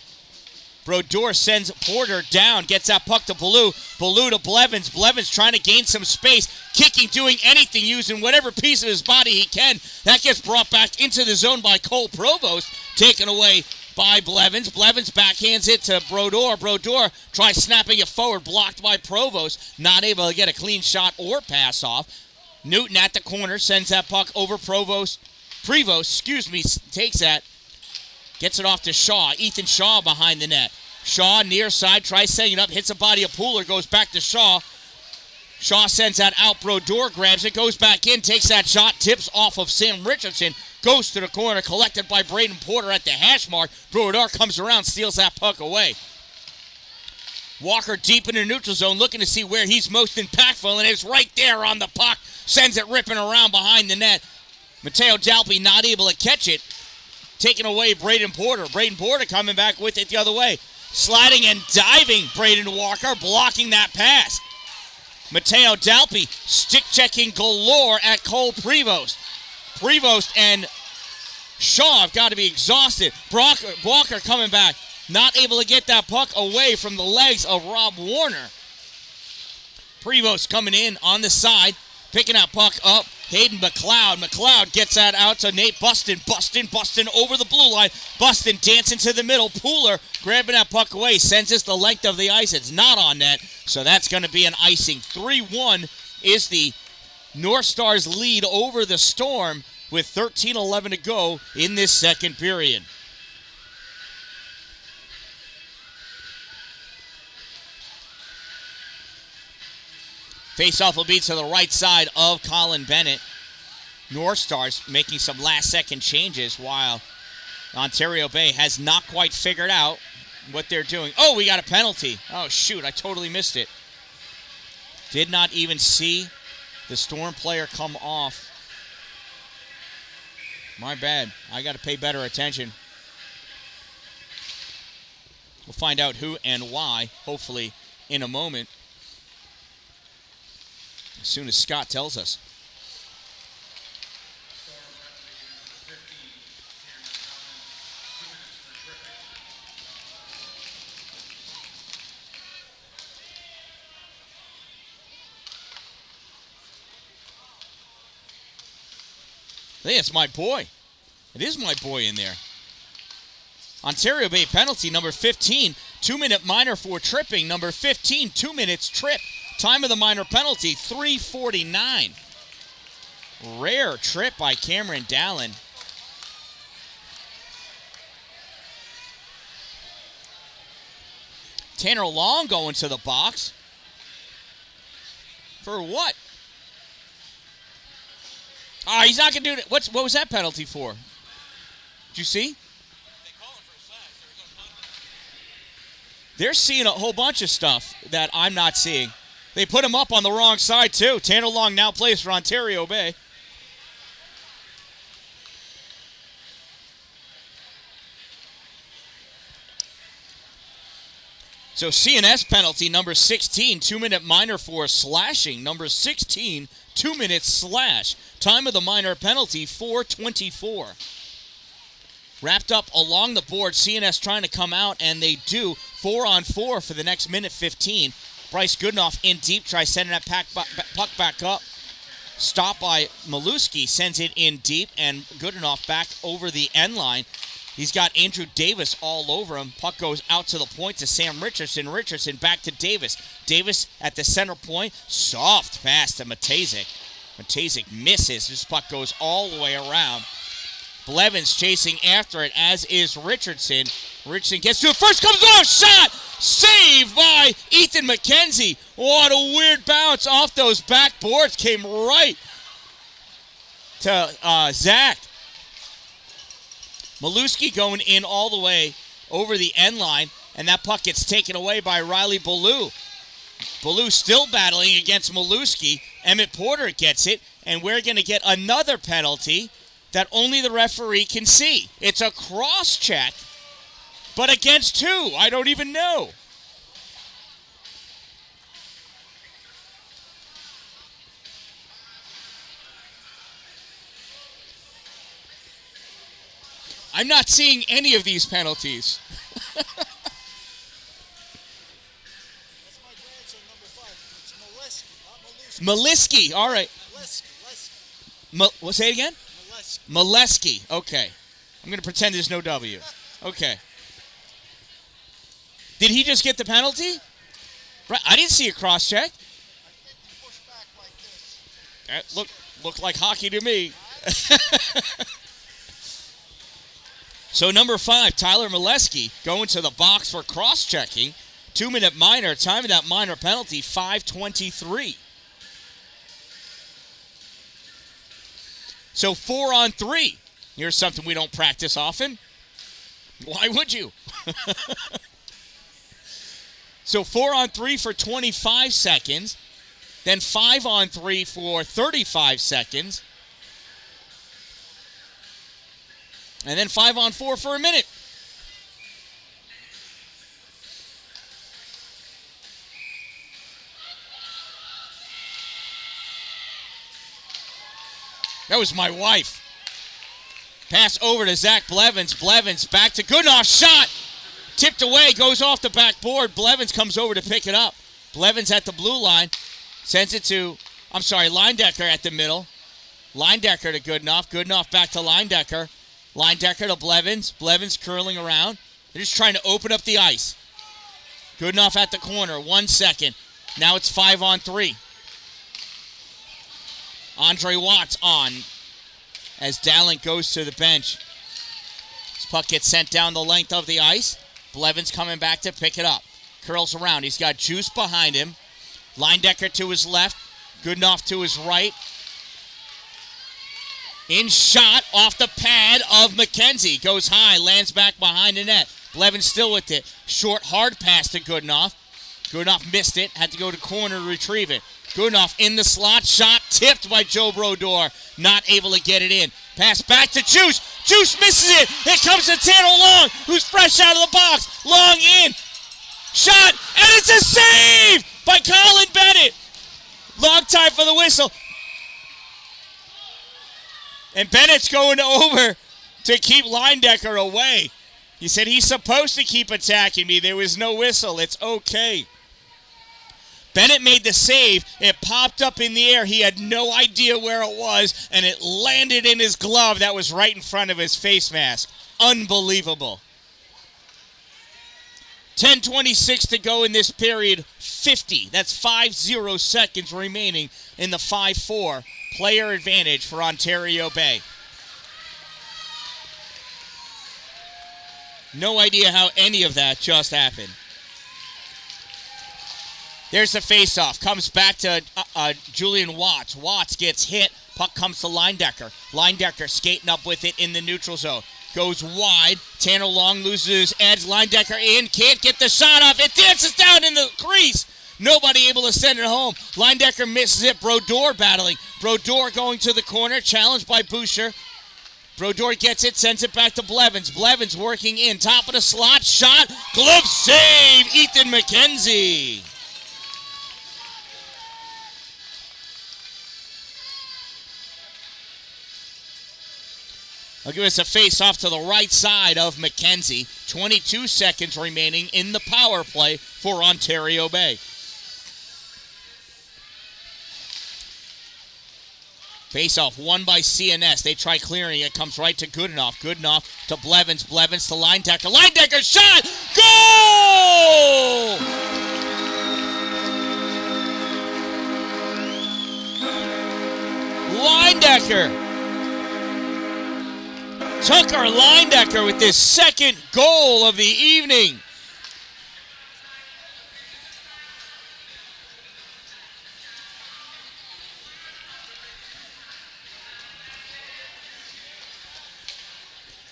Brodeur sends Porter down, gets that puck to Ballou. Ballou to Blevins. Blevins trying to gain some space, kicking, doing anything, using whatever piece of his body he can. That gets brought back into the zone by Cole Provost, taken away by Blevins. Blevins backhands it to Brodeur. Brodeur tries snapping it forward, blocked by Provost, not able to get a clean shot or pass off. Newton at the corner sends that puck over Prevost, takes that. Gets it off to Shaw. Ethan Shaw behind the net. Shaw near side, tries setting it up, hits the body of Pooler, goes back to Shaw. Shaw sends that out. Brodeur grabs it, goes back in, takes that shot, tips off of Sam Richardson, goes to the corner, collected by Braden Porter at the hash mark. Brodeur comes around, steals that puck away. Walker deep in the neutral zone, looking to see where he's most impactful, and it's right there on the puck. Sends it ripping around behind the net. Mateo Dalpe not able to catch it. Taking away Braden Porter. Braden Porter coming back with it the other way. Sliding and diving Braden Walker, blocking that pass. Mateo Dalpe stick-checking galore at Cole Prevost. Prevost and Shaw have got to be exhausted. Walker coming back, not able to get that puck away from the legs of Rob Warner. Prevost coming in on the side, picking that puck up. Hayden McLeod. McLeod gets that out to Nate Buston. Buston over the blue line. Buston dancing to the middle. Pooler grabbing that puck away. Sends us the length of the ice. It's not on net. So that's going to be an icing. 3-1 is the Northstars lead over the Storm with 13:11 to go in this second period. Faceoff will be to the right side of Colin Bennett. Northstars making some last-second changes while Ontario Bay has not quite figured out what they're doing. Oh, we got a penalty. Oh, shoot, I totally missed it. Did not even see the Storm player come off. My bad. I got to pay better attention. We'll find out who and why, hopefully, in a moment. As soon as Scott tells us. I think it's my boy. It is my boy in there. Ontario Bay penalty, number 15. 2-minute minor for tripping. Number 15, 2 minutes trip. Time of the minor penalty, 3:49. Rare trip by Cameron Dallin. Tanner Long going to the box. For what? He's not going to do it. What was that penalty for? Did you see? They're seeing a whole bunch of stuff that I'm not seeing. They put him up on the wrong side, too. Tanner Long now plays for Ontario Bay. So CNS penalty, number 16, 2-minute minor for slashing. Number 16, 2 minutes slash. Time of the minor penalty, 4:24. Wrapped up along the board, CNS trying to come out, and they do. 4-on-4 for the next minute 15. Bryce Goodenough in deep, tries sending that puck back up. Stop by Maluski, sends it in deep, and Goodenough back over the end line. He's got Andrew Davis all over him. Puck goes out to the point to Sam Richardson. Richardson back to Davis. Davis at the center point. Soft pass to Matejzik. Matejzik misses. This puck goes all the way around. Blevins chasing after it, as is Richardson. Richardson gets to it. First comes off. Shot! Saved by Ethan McKenzie. What a weird bounce off those back boards. Came right to Zach. Maluski going in all the way over the end line, and that puck gets taken away by Riley Ballou. Ballou still battling against Maluski. Emmett Porter gets it, and we're going to get another penalty that only the referee can see. It's a cross-check, but against who? I don't even know. I'm not seeing any of these penalties. That's my grandson, number 5. It's Molesky, not Maluski. Maliski, all right. Molesky. Say it again? Molesky. Maleski, okay. I'm going to pretend there's no W. Okay. Did he just get the penalty? Right, I didn't see a cross-check. I think he pushed back like this. That looked like hockey to me. So number 5, Tyler Maleski, going to the box for cross-checking. 2-minute minor. Time of that minor penalty, 5:23. So 4-on-3. Here's something we don't practice often. Why would you? So 4-on-3 for 25 seconds. Then 5-on-3 for 35 seconds. And then 5-on-4 for a minute. That was my wife. Pass over to Zach Blevins. Blevins back to Goodenough. Shot! Tipped away, goes off the backboard. Blevins comes over to pick it up. Blevins at the blue line. Sends it to, Leindecker at the middle. Leindecker to Goodenough. Goodenough back to Leindecker. Leindecker to Blevins. Blevins curling around. They're just trying to open up the ice. Goodenough at the corner. 1 second. Now it's 5-on-3. Andre Watts on as Dallin goes to the bench. This puck gets sent down the length of the ice. Blevins coming back to pick it up. Curls around. He's got Juice behind him. Leindecker to his left. Goodenough to his right. In shot off the pad of McKenzie. Goes high, lands back behind the net. Blevins still with it. Short, hard pass to Goodenough. Goodenough missed it. Had to go to corner to retrieve it. Goodenough in the slot. Shot tipped by Joe Brodeur. Not able to get it in. Pass back to Juice. Juice misses it. It comes to Tanner Long, who's fresh out of the box. Long in. Shot, and it's a save by Colin Bennett. Long time for the whistle. And Bennett's going over to keep Leindecker away. He said he's supposed to keep attacking me. There was no whistle. It's okay. Bennett made the save. It popped up in the air. He had no idea where it was, and it landed in his glove that was right in front of his face mask. Unbelievable. 10:26 to go in this period. 50. That's 50 seconds remaining in the 5-4. Player advantage for Ontario Bay. No idea how any of that just happened. There's the faceoff. Comes back to Julian Watts. Watts gets hit. Puck comes to Leindecker. Leindecker skating up with it in the neutral zone. Goes wide. Tanner Long loses his edge. Leindecker in. Can't get the shot off. It dances down in the crease. Nobody able to send it home. Leindecker misses it. Brodeur battling. Brodeur going to the corner. Challenged by Boucher. Brodeur gets it. Sends it back to Blevins. Blevins working in. Top of the slot. Shot. Glove save. Ethan McKenzie. I'll give us a face-off to the right side of McKenzie. 22 seconds remaining in the power play for Ontario Bay. Face-off won by CNS. They try clearing it. Comes right to Goodenough. Goodenough to Blevins. Blevins to Leindecker. Leindecker shot! Goal! Leindecker. Tucker Leindecker with his second goal of the evening.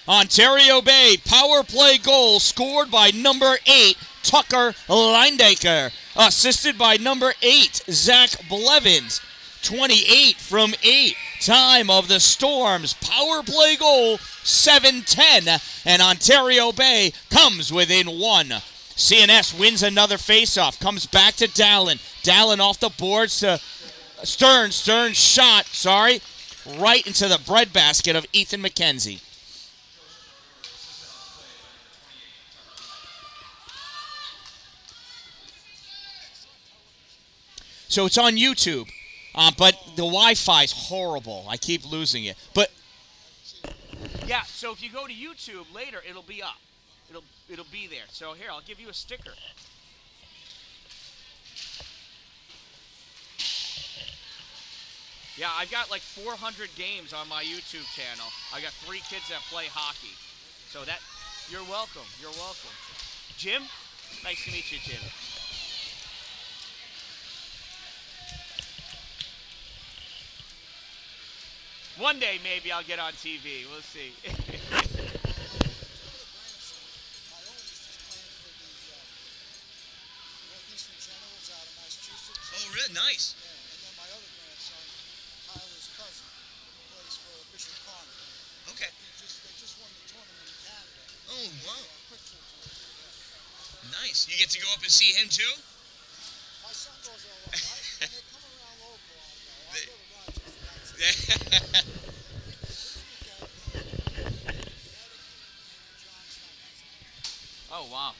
Ontario Bay power play goal scored by number 8, Tucker Leindecker. Assisted by number 8, Zach Blevins. 28 from 8. Time of the Storm's power play goal, 7-10. And Ontario Bay comes within 1. CNS wins another faceoff. Comes back to Dallin. Dallin off the boards to Stern. Stern shot, right into the breadbasket of Ethan McKenzie. So it's on YouTube. But the Wi-Fi's horrible. I keep losing it. But yeah, so if you go to YouTube later, it'll be up. It'll be there. So here, I'll give you a sticker. Yeah, I've got like 400 games on my YouTube channel. I got 3 kids that play hockey. So that, you're welcome. You're welcome. Jim? Nice to meet you, Jim. One day, maybe I'll get on TV. We'll see. My oldest is playing for the Northeastern Generals out of Massachusetts. Oh, really? Nice. Yeah, and then my other grandson, Tyler's cousin, plays for Bishop Connor. Okay. They just won the tournament in Canada. Oh, wow. Quick foot tournament. Yeah. Nice. You get to go up and see him, too? My son goes all over. When they come around local, I'll go to Rogers. Oh, wow.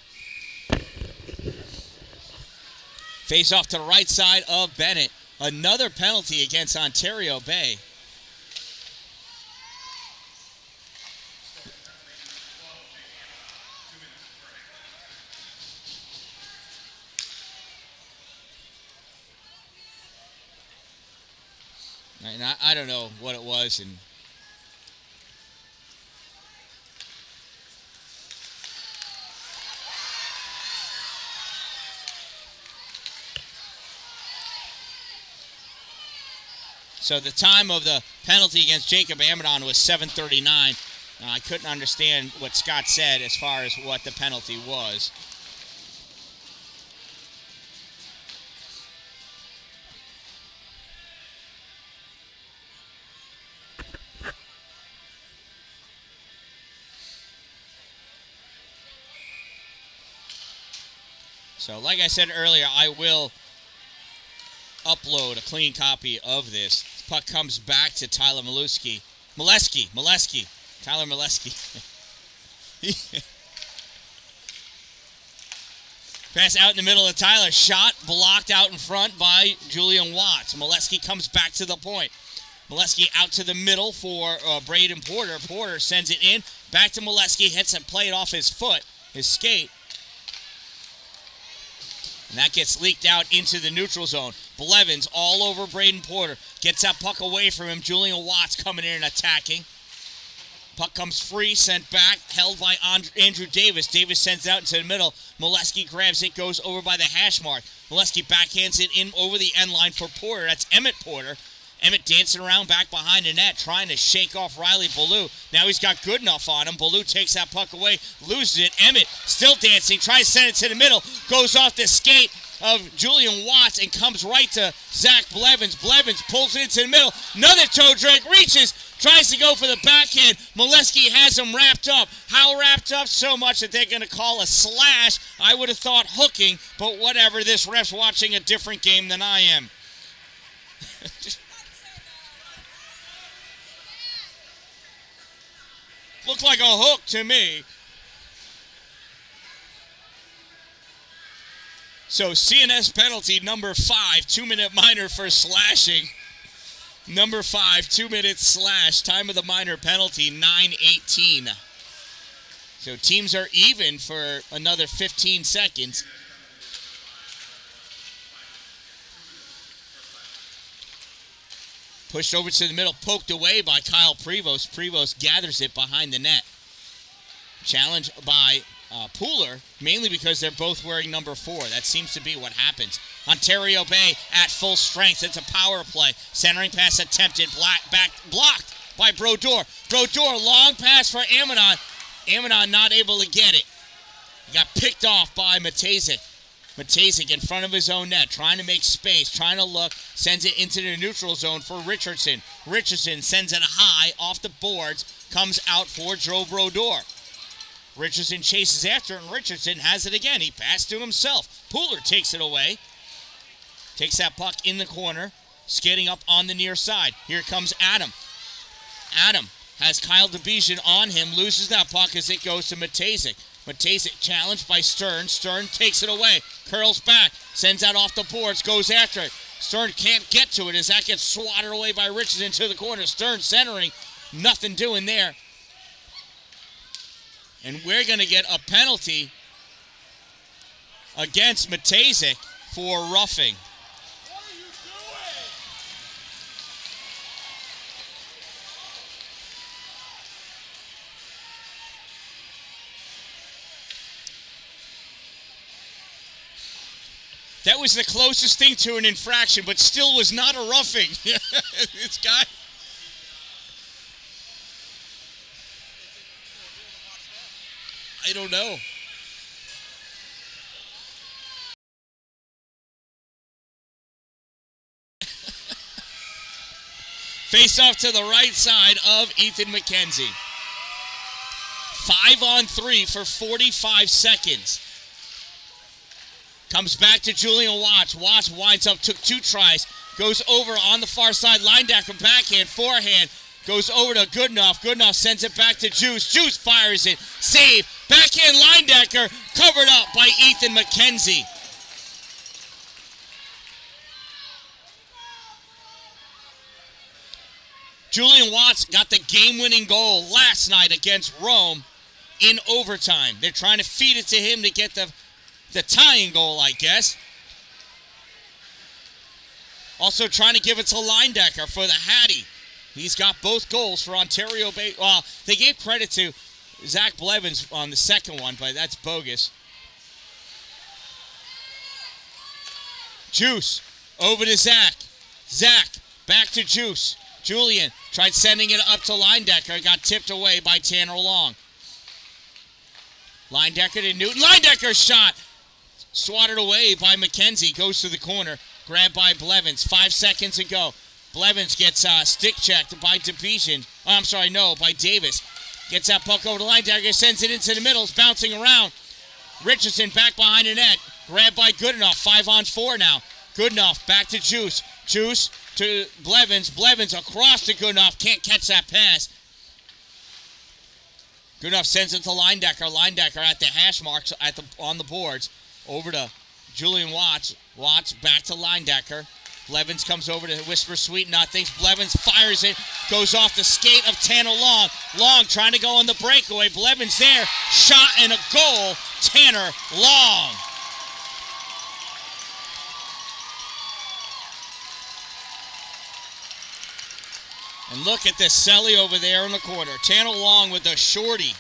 Face off to the right side of Bennett. Another penalty against Ontario Bay. And I don't know what it was, and so the time of the penalty against Jacob Amadon was 7:39. I couldn't understand what Scott said as far as what the penalty was. So like I said earlier, I will upload a clean copy of this. Puck comes back to Tyler Molesky. Tyler Molesky. Pass out in the middle of Tyler. Shot blocked out in front by Julian Watts. Molesky comes back to the point. Molesky out to the middle for Braden Porter. Porter sends it in. Back to Molesky. Hits and play it off his foot. His skate. And that gets leaked out into the neutral zone. Blevins all over Braden Porter. Gets that puck away from him. Julian Watts coming in and attacking. Puck comes free, sent back, held by Andrew Davis. Davis sends it out into the middle. Molesky grabs it, goes over by the hash mark. Molesky backhands it in over the end line for Porter. That's Emmett Porter. Emmett dancing around back behind the net, trying to shake off Riley Ballou. Now he's got good enough on him. Ballou takes that puck away, loses it. Emmett still dancing, tries to send it to the middle, goes off the skate of Julian Watts and comes right to Zach Blevins. Blevins pulls it into the middle. Another toe drag, reaches, tries to go for the backhand. Molesky has him wrapped up. How wrapped up? So much that they're going to call a slash. I would have thought hooking, but whatever. This ref's watching a different game than I am. Looked like a hook to me. So CNS penalty number 5, 2-minute minor for slashing. Number 5, 2-minute slash. Time of the minor penalty, 9:18. So teams are even for another 15 seconds. Pushed over to the middle, poked away by Kyle Prevost. Prevost gathers it behind the net. Challenge by Pooler, mainly because they're both wearing number 4. That seems to be what happens. Ontario Bay at full strength. It's a power play. Centering pass attempted. Blocked by Brodeur. Brodeur, long pass for Amidon. Amidon not able to get it. He got picked off by Matejzik. Matejzik in front of his own net, trying to make space, trying to look, sends it into the neutral zone for Richardson. Richardson sends it high off the boards, comes out for Joe Brodeur. Richardson chases after, and Richardson has it again. He passed to himself. Pooler takes it away. Takes that puck in the corner, skating up on the near side. Here comes Adam. Adam has Kyle DeBijan on him, loses that puck as it goes to Matejzik. Matejzik challenged by Stern. Stern takes it away, curls back, sends that off the boards, goes after it. Stern can't get to it as that gets swatted away by Richardson to the corner. Stern centering, nothing doing there. And we're going to get a penalty against Matejzik for roughing. What are you doing? That was the closest thing to an infraction, but still was not a roughing. This guy. I don't know. Face off to the right side of Ethan McKenzie. 5-on-3 for 45 seconds. Comes back to Julian Watts. Watts winds up, took 2 tries. Goes over on the far side. Linebacker backhand, forehand. Goes over to Goodenough. Goodenough sends it back to Juice. Juice fires it. Save. Backhand Linebacker covered up by Ethan McKenzie. Julian Watts got the game-winning goal last night against Rome in overtime. They're trying to feed it to him to get the tying goal, I guess. Also trying to give it to Linebacker for the Hattie. He's got both goals for Ontario Bay. Well, they gave credit to Zach Blevins on the second one, but that's bogus. Juice over to Zach. Zach back to Juice. Julian tried sending it up to Linebacker. Got tipped away by Tanner Long. Linebacker to Newton. Linebacker's shot. Swatted away by McKenzie. Goes to the corner. Grabbed by Blevins. 5 seconds to go. Blevins gets stick checked by DeBijan. Oh, I'm sorry, no, by Davis. Gets that puck over to Linebacker. Sends it into the middle. It's bouncing around. Richardson back behind the net. Grabbed by Goodenough. 5-on-4 now. Good enough. Back to Juice. Juice to Blevins. Blevins across to Good enough. Can't catch that pass. Good enough sends it to Linedecker. Linedecker at the hash marks on the boards. Over to Julian Watts. Watts back to Linedecker. Blevins comes over to Whisper Sweet Nothings. Blevins fires it. Goes off the skate of Tanner Long. Long trying to go on the breakaway. Blevins there. Shot and a goal. Tanner Long. And look at this Selly over there in the corner. Tanner Long with the shorty.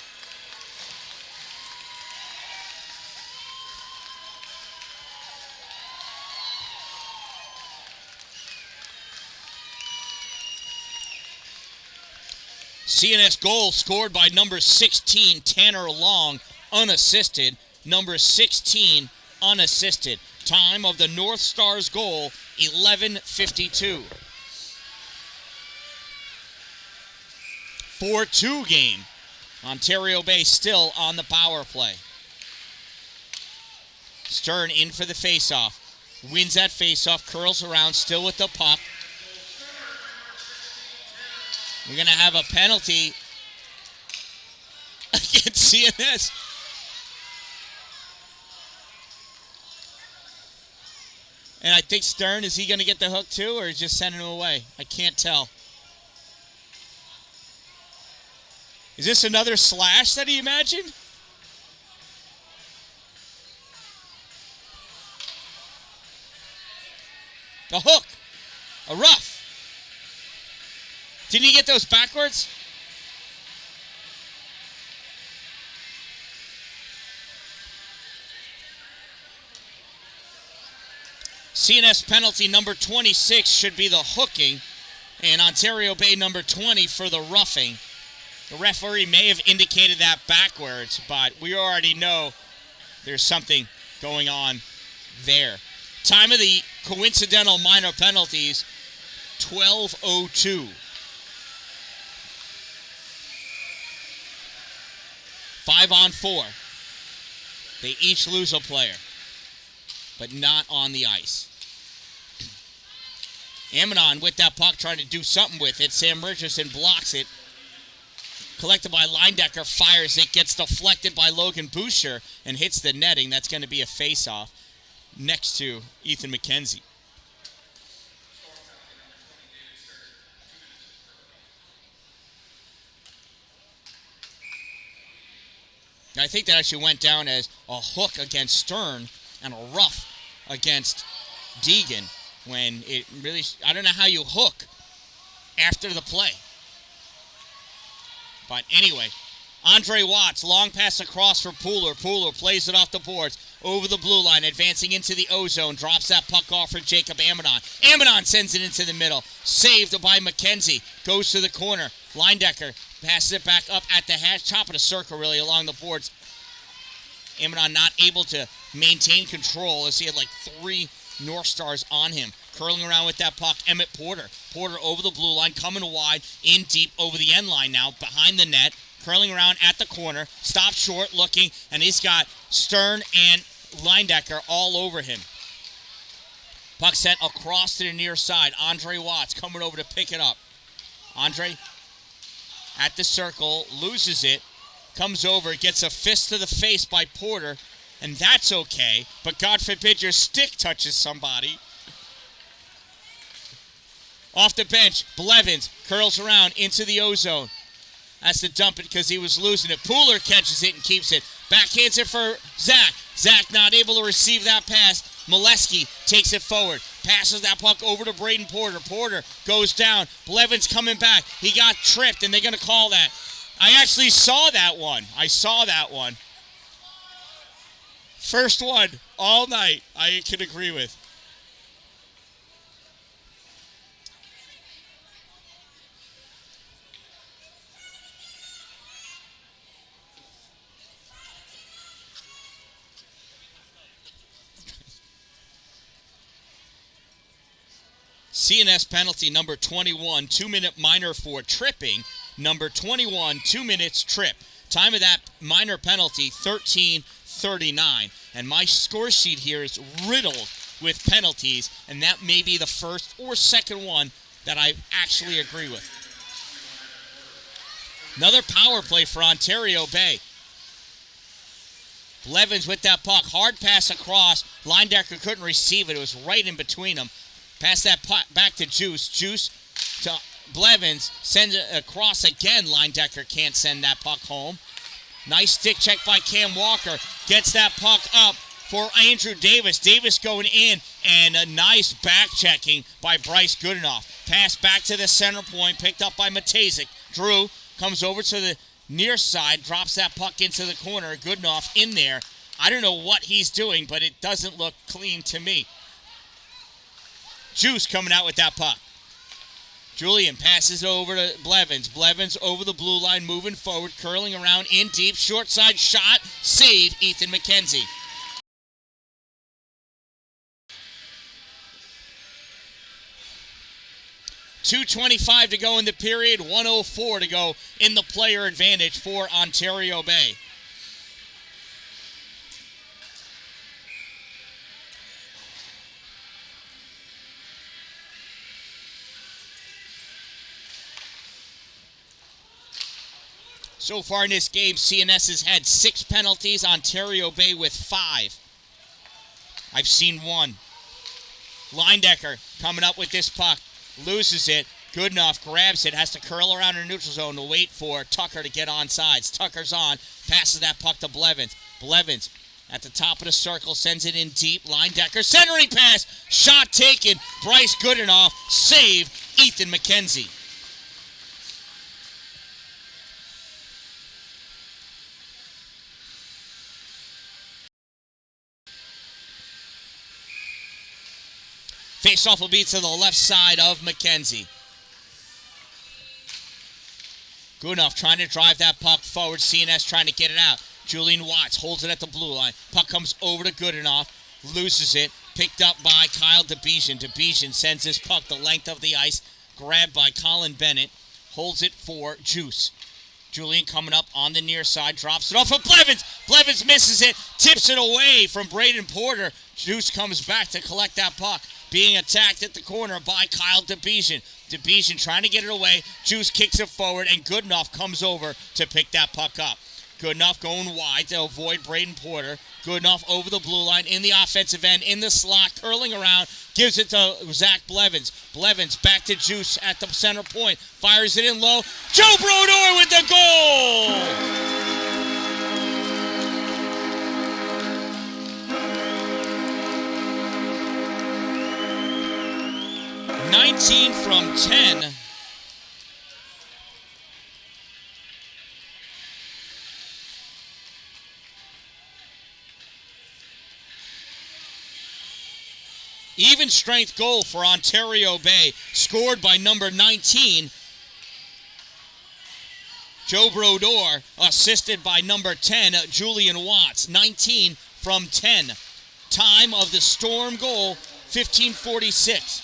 CNS goal scored by number 16, Tanner Long, unassisted. Number 16, unassisted. Time of the Northstars goal, 11:52. 4-2 game. Ontario Bay still on the power play. Stern in for the faceoff. Wins that faceoff, curls around, still with the puck. We're going to have a penalty against CNS. And I think Stern, is he going to get the hook too, or is just sending him away? I can't tell. Is this another slash that he imagined? A hook. A rough. Didn't he get those backwards? CNS penalty number 26 should be the hooking, and Ontario Bay number 20 for the roughing. The referee may have indicated that backwards, but we already know there's something going on there. Time of the coincidental minor penalties, 12:02. 5-on-4. They each lose a player, but not on the ice. Amidon with that puck trying to do something with it. Sam Richardson blocks it. Collected by Linedecker, fires it, gets deflected by Logan Boucher and hits the netting. That's going to be a face-off next to Ethan McKenzie. I think that actually went down as a hook against Stern and a rough against Deegan when it really, I don't know how you hook after the play. But anyway, Andre Watts, long pass across for Pooler. Pooler plays it off the boards, over the blue line, advancing into the O-zone, drops that puck off for Jacob Amidon. Amidon sends it into the middle, saved by McKenzie, goes to the corner. Linedecker passes it back up at the top of the circle, really, along the boards. Amidon not able to maintain control as he had like 3 Northstars on him. Curling around with that puck, Emmett Porter. Porter over the blue line, coming wide, in deep over the end line now, behind the net. Curling around at the corner, stopped short, looking, and he's got Stern and Linedecker all over him. Puck sent across to the near side. Andre Watts coming over to pick it up. Andre at the circle, loses it, comes over, gets a fist to the face by Porter, and that's okay, but God forbid your stick touches somebody. Off the bench, Blevins curls around into the O-zone. Has to dump it because he was losing it. Pooler catches it and keeps it. Backhands it for Zach. Zach not able to receive that pass. Molesky takes it forward. Passes that puck over to Braden Porter. Porter goes down. Blevins coming back. He got tripped, and they're going to call that. I actually saw that one. First one all night, I can agree with. CNS penalty number 21, 2-minute minor for tripping. Number 21, 2 minutes trip. Time of that minor penalty, 13:39. And my score sheet here is riddled with penalties, and that may be the first or second one that I actually agree with. Another power play for Ontario Bay. Blevins with that puck. Hard pass across. Linedecker couldn't receive it. It was right in between them. Pass that puck back to Juice. Juice to Blevins. Sends it across again. Linedecker can't send that puck home. Nice stick check by Cam Walker. Gets that puck up for Andrew Davis. Davis going in, and a nice back checking by Bryce Goodenough. Pass back to the center point. Picked up by Matejzik. Drew comes over to the near side, drops that puck into the corner. Goodenough in there. I don't know what he's doing, but it doesn't look clean to me. Juice coming out with that puck. Julian passes over to Blevins. Blevins over the blue line, moving forward, curling around in deep. Short side shot, save Ethan McKenzie. .225 to go in the period, 1:04 to go in the player advantage for Ontario Bay. So far in this game, CNS has had 6 penalties, Ontario Bay with 5. I've seen 1. Linedecker coming up with this puck. Loses it. Goodenough grabs it. Has to curl around in neutral zone to wait for Tucker to get on sides. Tucker's on. Passes that puck to Blevins. Blevins at the top of the circle. Sends it in deep. Linedecker. Centering pass. Shot taken. Bryce Goodenough. Save Ethan McKenzie. Face-off will be to the left side of McKenzie. Goodenough trying to drive that puck forward. CNS trying to get it out. Julian Watts holds it at the blue line. Puck comes over to Goodenough. Loses it. Picked up by Kyle DeBejan. DeBejan sends his puck the length of the ice. Grabbed by Colin Bennett. Holds it for Juice. Julian coming up on the near side. Drops it off of Blevins. Blevins misses it. Tips it away from Braden Porter. Juice comes back to collect that puck. Being attacked at the corner by Kyle DeBejan. DeBejan trying to get it away. Juice kicks it forward, and Goodenough comes over to pick that puck up. Goodenough going wide to avoid Braden Porter. Goodenough over the blue line in the offensive end, in the slot, curling around. Gives it to Zach Blevins. Blevins back to Juice at the center point. Fires it in low. Joe Brodeur with the goal! 19 from 10. Even strength goal for Ontario Bay, scored by number 19, Joe Brodeur, assisted by number 10, Julian Watts. 19 from 10. Time of the Storm goal, 15:46.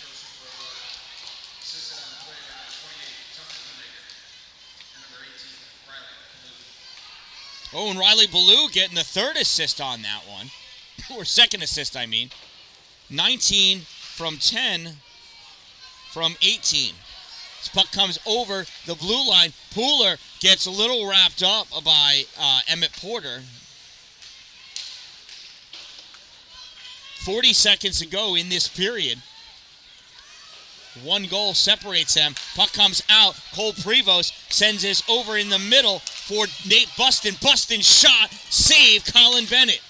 Oh, and Riley Ballou getting the third assist on that one. Or second assist, I mean. 19 from 10 from 18. This puck comes over the blue line. Pooler gets a little wrapped up by Emmett Porter. 40 seconds to go in this period. 1 goal separates them. Puck comes out. Cole Prevost sends this over in the middle for Nate Buston. Buston shot. Save Colin Bennett.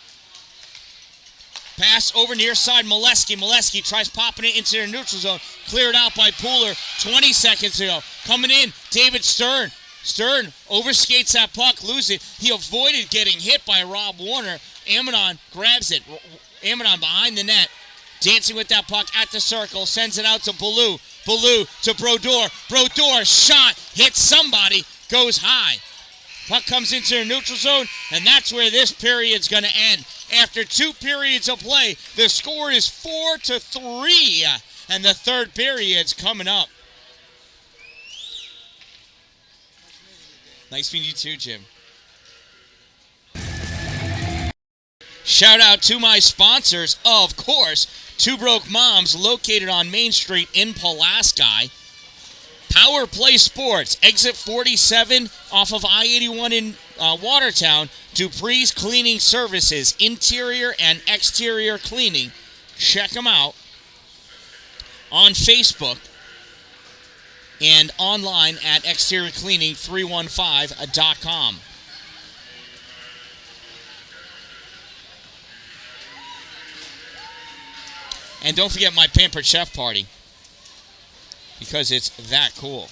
Pass over near side Molesky. Molesky tries popping it into the neutral zone. Cleared out by Pooler 20 seconds ago. Coming in, David Stern. Stern overskates that puck, loses it. He avoided getting hit by Rob Warner. Amanon grabs it. Amanon behind the net. Dancing with that puck at the circle. Sends it out to Ballou. Ballou to Brodeur. Brodeur shot. Hits somebody. Goes high. Puck comes into the neutral zone, and that's where this period's going to end. After 2 periods of play, the score is 4-3, and the third period's coming up. Nice meeting you too, Jim. Shout out to my sponsors, of course, Two Broke Moms, located on Main Street in Pulaski. Power Play Sports, exit 47 off of I-81 in Watertown. Dupree's Cleaning Services, interior and exterior cleaning. Check them out on Facebook and online at exteriorcleaning315.com. And don't forget my Pampered Chef party, because it's that cool.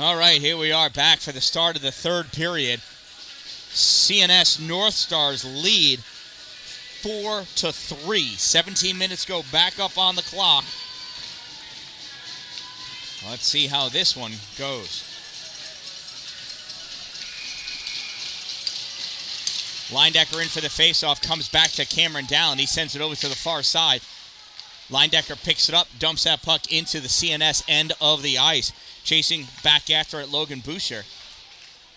All right, here we are back for the start of the third period. CNS Northstars lead 4-3. 17 minutes go back up on the clock. Let's see how this one goes. Leindecker in for the faceoff, comes back to Cameron Dallin. He sends it over to the far side. Leindecker picks it up, dumps that puck into the CNS end of the ice. Chasing back after it, Logan Boucher.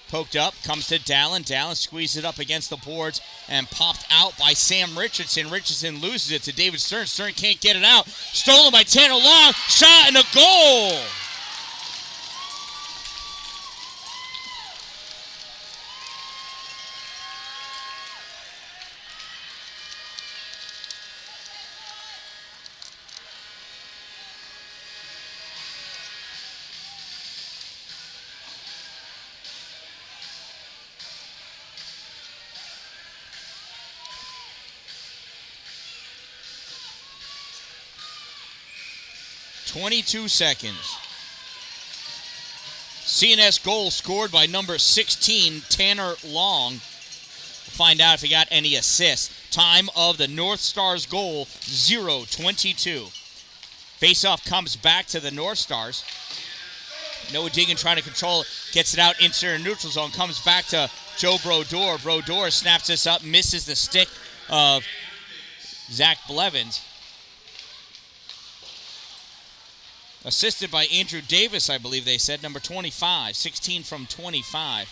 Poked up, comes to Dallin. Dallin squeezes it up against the boards and popped out by Sam Richardson. Richardson loses it to David Stern. Stern can't get it out. Stolen by Tanner Long. Shot and a goal! .22 seconds. CNS goal scored by number 16, Tanner Long. We'll find out if he got any assists. Time of the Northstars goal, 0:22. Faceoff comes back to the Northstars. Noah Deegan trying to control it. Gets it out into the neutral zone. Comes back to Joe Brodeur. Brodeur snaps this up. Misses the stick of Zach Blevins. Assisted by Andrew Davis, I believe they said, number 25, 16 from 25.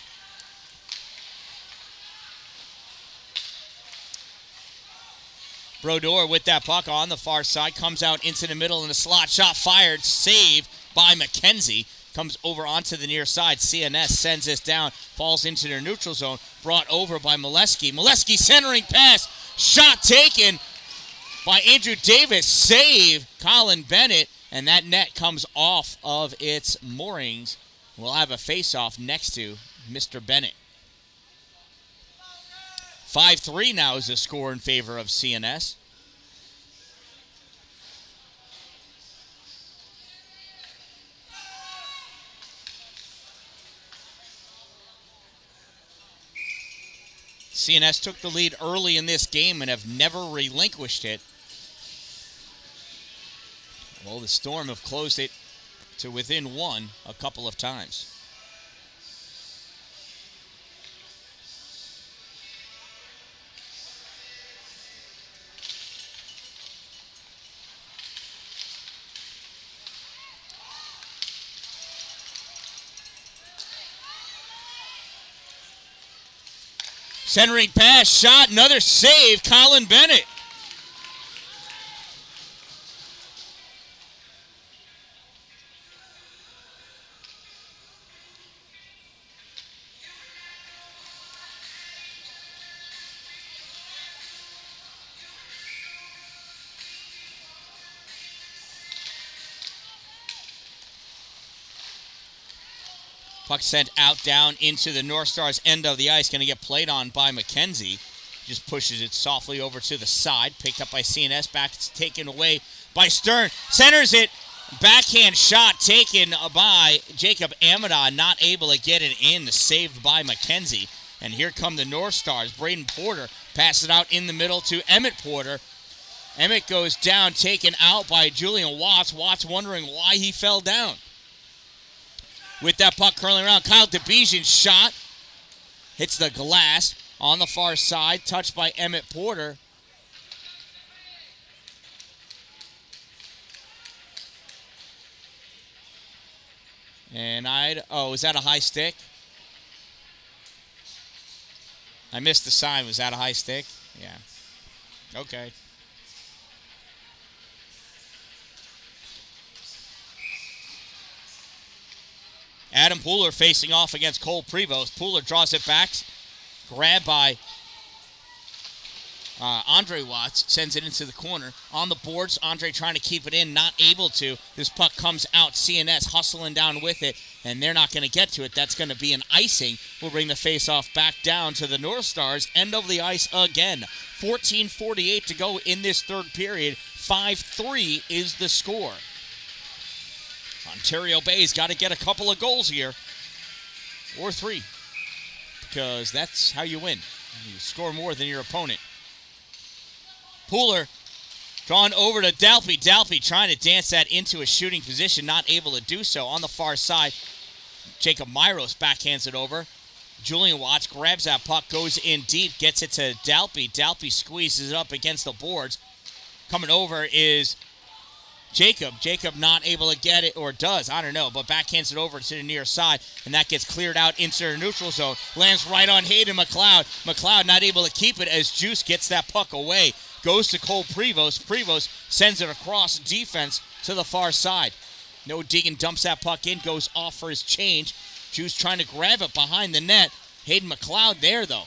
Brodeur with that puck on the far side, comes out into the middle in the slot, shot fired, saved by McKenzie. Comes over onto the near side. CNS sends this down, falls into their neutral zone, brought over by Molesky. Molesky centering pass, shot taken by Andrew Davis, save Colin Bennett. And that net comes off of its moorings. We'll have a face-off next to Mr. Bennett. 5-3 now is the score in favor of CNS. CNS took the lead early in this game and have never relinquished it. Well, the Storm have closed it to within one a couple of times. Centering pass, shot, another save, Colin Bennett. Puck sent out down into the Northstars end of the ice. Going to get played on by McKenzie. Just pushes it softly over to the side. Picked up by CNS. Back taken away by Stern. Centers it. Backhand shot taken by Jacob Amadon. Not able to get it in. Saved by McKenzie. And here come the Northstars. Braden Porter passes it out in the middle to Emmett Porter. Emmett goes down. Taken out by Julian Watts. Watts wondering why he fell down. With that puck curling around, Kyle DeBejian's shot hits the glass on the far side, touched by Emmett Porter. And is that a high stick? I missed the sign. Was that a high stick? Yeah. Okay. Adam Pooler facing off against Cole Prevost. Pooler draws it back. Grabbed by Andre Watts. Sends it into the corner. On the boards, Andre trying to keep it in. Not able to. This puck comes out. CNS hustling down with it. And they're not going to get to it. That's going to be an icing. We'll bring the faceoff back down to the Northstars. End of the ice again. 14:48 to go in this third period. 5-3 is the score. Ontario Bay's got to get a couple of goals here. Or 3. Because that's how you win. You score more than your opponent. Pooler drawn over to Dalpy. Dalpy trying to dance that into a shooting position. Not able to do so. On the far side, Jacob Myros backhands it over. Julian Watts grabs that puck, goes in deep, gets it to Dalpy. Dalpy squeezes it up against the boards. Coming over is Jacob. Jacob not able to get it, or does, I don't know, but backhands it over to the near side, and that gets cleared out into the neutral zone. Lands right on Hayden McLeod. McLeod not able to keep it as Juice gets that puck away. Goes to Cole Prevost. Prevost sends it across defense to the far side. No digging, dumps that puck in, goes off for his change. Juice trying to grab it behind the net. Hayden McLeod there, though.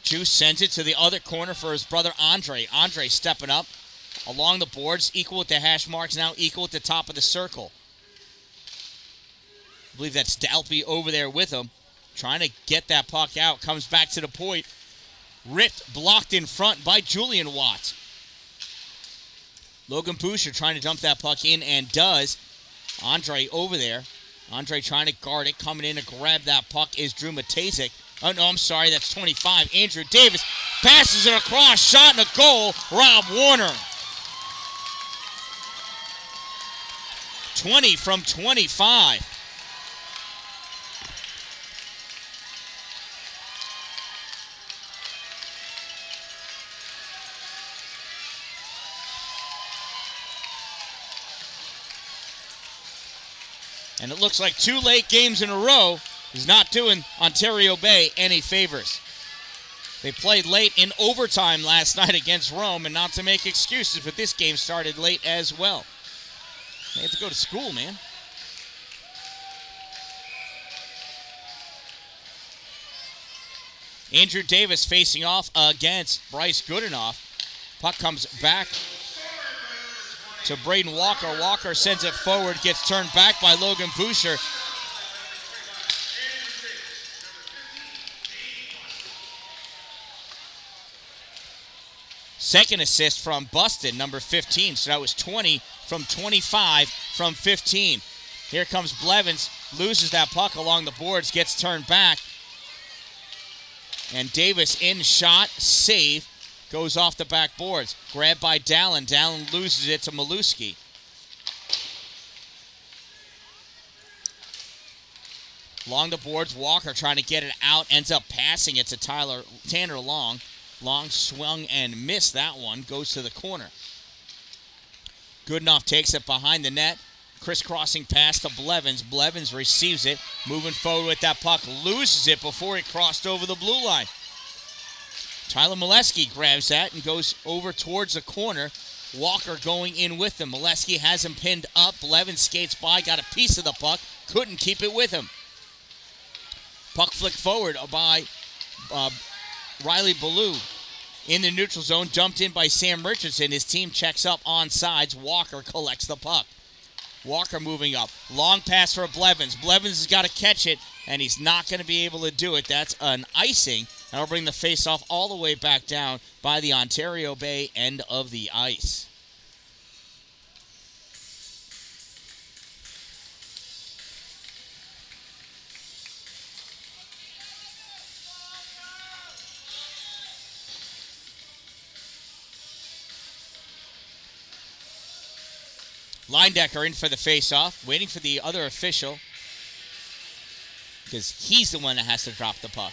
Juice sends it to the other corner for his brother Andre. Andre stepping up along the boards, equal with the hash marks, now equal at the top of the circle. I believe that's Dalpy over there with him, trying to get that puck out. Comes back to the point. Ripped, blocked in front by Julian Watts. Logan Boucher trying to dump that puck in, and does. Andre over there. Andre trying to guard it. Coming in to grab that puck is Drew Matejzik. Oh, no, I'm sorry. That's 25. Andrew Davis passes it across. Shot and a goal. Rob Warner. 20 from 25. And it looks like 2 late games in a row is not doing Ontario Bay any favors. They played late in overtime last night against Rome, and not to make excuses, but this game started late as well. They have to go to school, man. Andrew Davis facing off against Bryce Goodenough. Puck comes back to Braden Walker. Walker sends it forward, gets turned back by Logan Boucher. Second assist from Buston, number 15. So that was 20 from 25 from 15. Here comes Blevins, loses that puck along the boards, gets turned back. And Davis in shot, save, goes off the back boards. Grabbed by Dallin. Dallin loses it to Maluski. Along the boards, Walker trying to get it out, ends up passing it to Tanner Long. Long swung and missed that one, goes to the corner. Goodenough takes it behind the net. Crisscrossing pass to Blevins. Blevins receives it, moving forward with that puck, loses it before it crossed over the blue line. Tyler Molesky grabs that and goes over towards the corner. Walker going in with him. Molesky has him pinned up. Blevins skates by, got a piece of the puck, couldn't keep it with him. Puck flicked forward by Riley Ballou. In the neutral zone, dumped in by Sam Richardson. His team checks up on sides. Walker collects the puck. Walker moving up. Long pass for Blevins. Blevins has got to catch it, and he's not going to be able to do it. That's an icing. That'll bring the face-off all the way back down by the Ontario Bay end of the ice. Leindecker in for the face-off, waiting for the other official, because he's the one that has to drop the puck.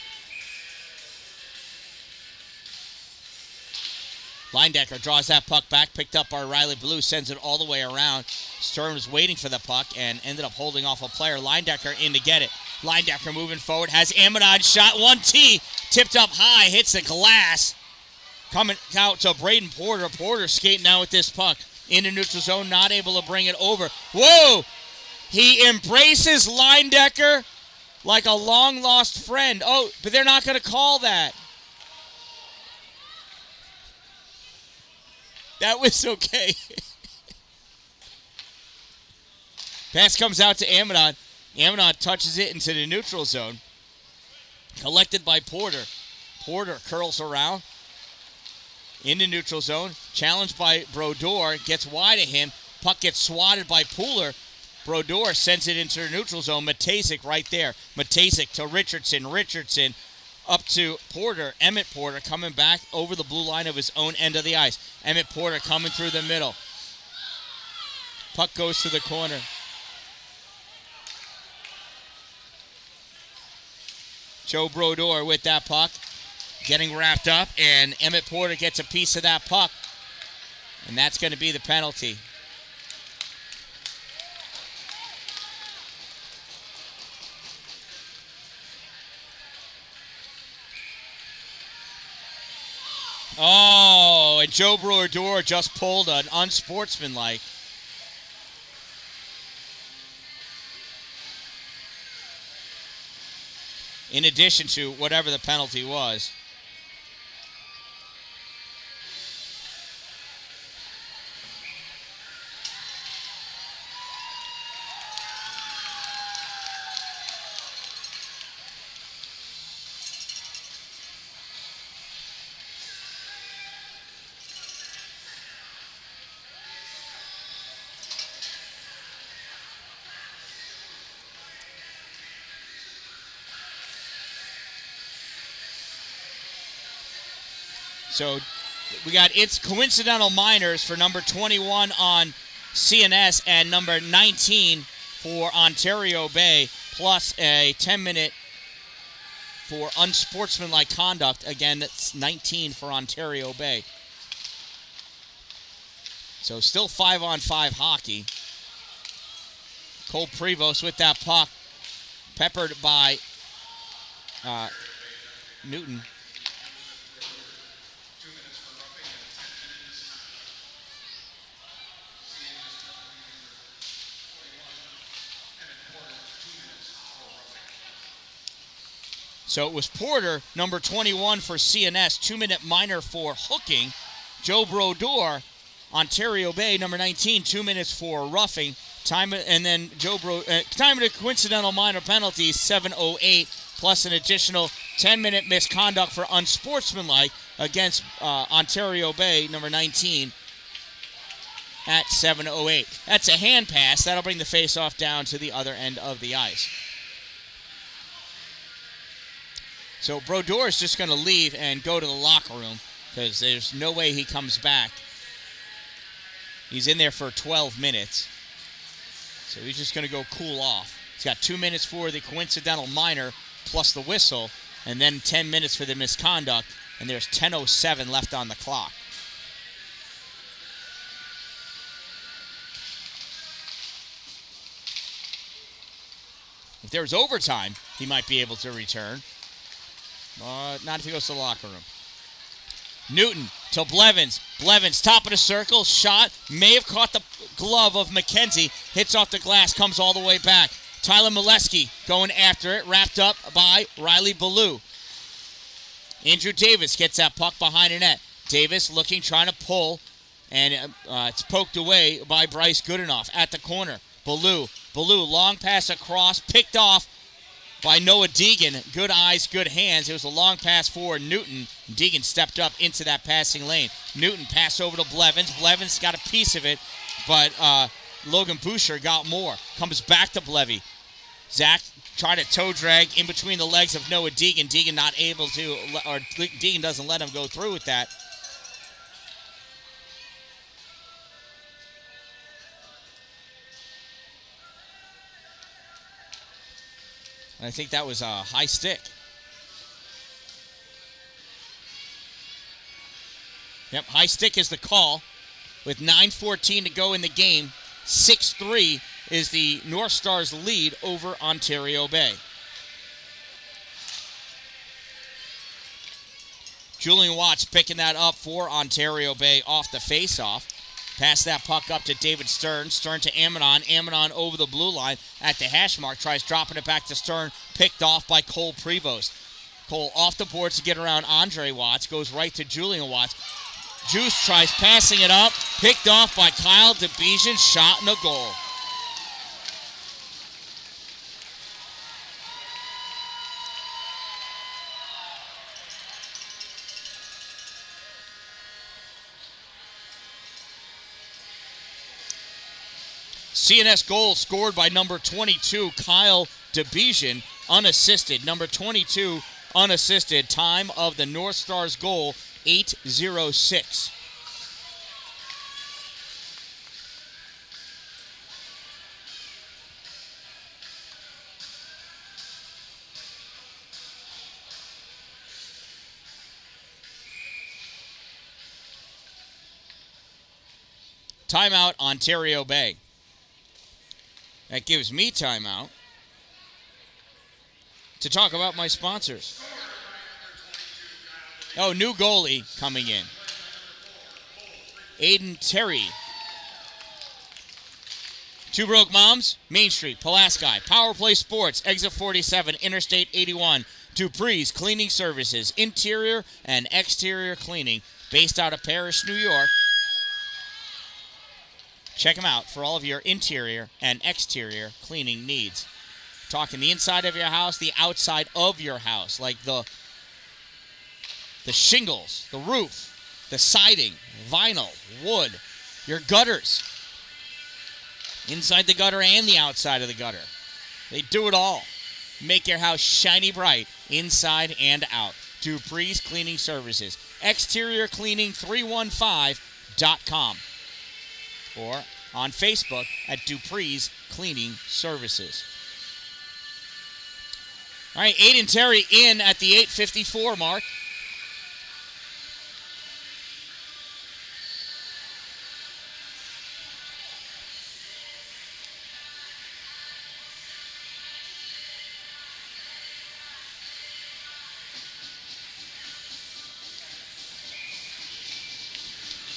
Leindecker draws that puck back, picked up by Riley Ballou, sends it all the way around. Sturm was waiting for the puck and ended up holding off a player. Leindecker in to get it. Leindecker moving forward, has Amadon shot, 1T, tipped up high, hits the glass. Coming out to Braden Porter. Porter skating now with this puck. In the neutral zone, not able to bring it over. Whoa! He embraces Leindecker like a long-lost friend. Oh, but they're not going to call that. That was okay. Pass comes out to Amadon. Amadon touches it into the neutral zone. Collected by Porter. Porter curls around. In the neutral zone, challenged by Brodeur, gets wide of him, Puck gets swatted by Pooler. Brodeur sends it into the neutral zone. Matejczyk right there. Matejczyk to Richardson. Richardson up to Porter. Emmett Porter coming back over the blue line of his own end of the ice. Emmett Porter coming through the middle. Puck goes to the corner. Joe Brodeur with that puck. Getting wrapped up, and Emmett Porter gets a piece of that puck. And that's going to be the penalty. Oh, and Joe Brodeur just pulled an unsportsmanlike. In addition to whatever the penalty was. So we got it's coincidental minors for number 21 on CNS and number 19 for Ontario Bay, plus a 10-minute for unsportsmanlike conduct. Again, that's 19 for Ontario Bay. So still 5-on-5 hockey. Cole Prevost with that puck, peppered by Newton. So it was Porter, number 21 for CNS, 2-minute minor for hooking. Joe Brodeur, Ontario Bay, number 19, 2 minutes for roughing. Time of the coincidental minor penalty, 7:08, plus an additional 10-minute misconduct for unsportsmanlike against Ontario Bay, number 19, at 7:08. That's a hand pass. That'll bring the face-off down to the other end of the ice. So Brodeur is just going to leave and go to the locker room because there's no way he comes back. He's in there for 12 minutes. So he's just going to go cool off. He's got 2 minutes for the coincidental minor plus the whistle, and then 10 minutes for the misconduct, and there's 10:07 left on the clock. If there's overtime, he might be able to return. Not if he goes to the locker room. Newton to Blevins. Blevins, top of the circle, shot. May have caught the glove of McKenzie. Hits off the glass, comes all the way back. Tyler Molesky going after it, wrapped up by Riley Ballou. Andrew Davis gets that puck behind the net. Davis looking, trying to pull, and it's poked away by Bryce Goodenough at the corner. Ballou, long pass across, picked off by Noah Deegan. Good eyes, good hands. It was a long pass for Newton. Deegan stepped up into that passing lane. Newton passed over to Blevins. Blevins got a piece of it, but Logan Boucher got more. Comes back to Blevy. Zach tried to toe drag in between the legs of Noah Deegan. Deegan not able to, or Deegan doesn't let him go through with that. And I think that was a high stick. Yep, high stick is the call. With 9:14 to go in the game, 6-3 is the Northstars lead over Ontario Bay. Julian Watts picking that up for Ontario Bay off the faceoff. Pass that puck up to David Stern. Stern to Amidon. Amidon over the blue line at the hash mark. Tries dropping it back to Stern. Picked off by Cole Prevost. Cole off the boards to get around Andre Watts. Goes right to Julian Watts. Juice tries passing it up. Picked off by Kyle DeBejan. Shot and a goal. CNS goal scored by number 22, Kyle DeBejan, unassisted. Number 22, unassisted. Time of the Northstars goal, 8:06. Timeout, Ontario Bay. That gives me timeout to talk about my sponsors. Oh, new goalie coming in. Aiden Terry. Two Broke Moms, Main Street, Pulaski. Power Play Sports, Exit 47, Interstate 81. Dupree's Cleaning Services, interior and exterior cleaning, based out of Parrish, New York. Check them out for all of your interior and exterior cleaning needs. Talking the inside of your house, the outside of your house, like the shingles, the roof, the siding, vinyl, wood, your gutters. Inside the gutter and the outside of the gutter. They do it all. Make your house shiny bright inside and out. Dupree's Cleaning Services. Exteriorcleaning315.com. Or on Facebook at Dupree's Cleaning Services. All right, Aiden Terry in at the 8:54 mark.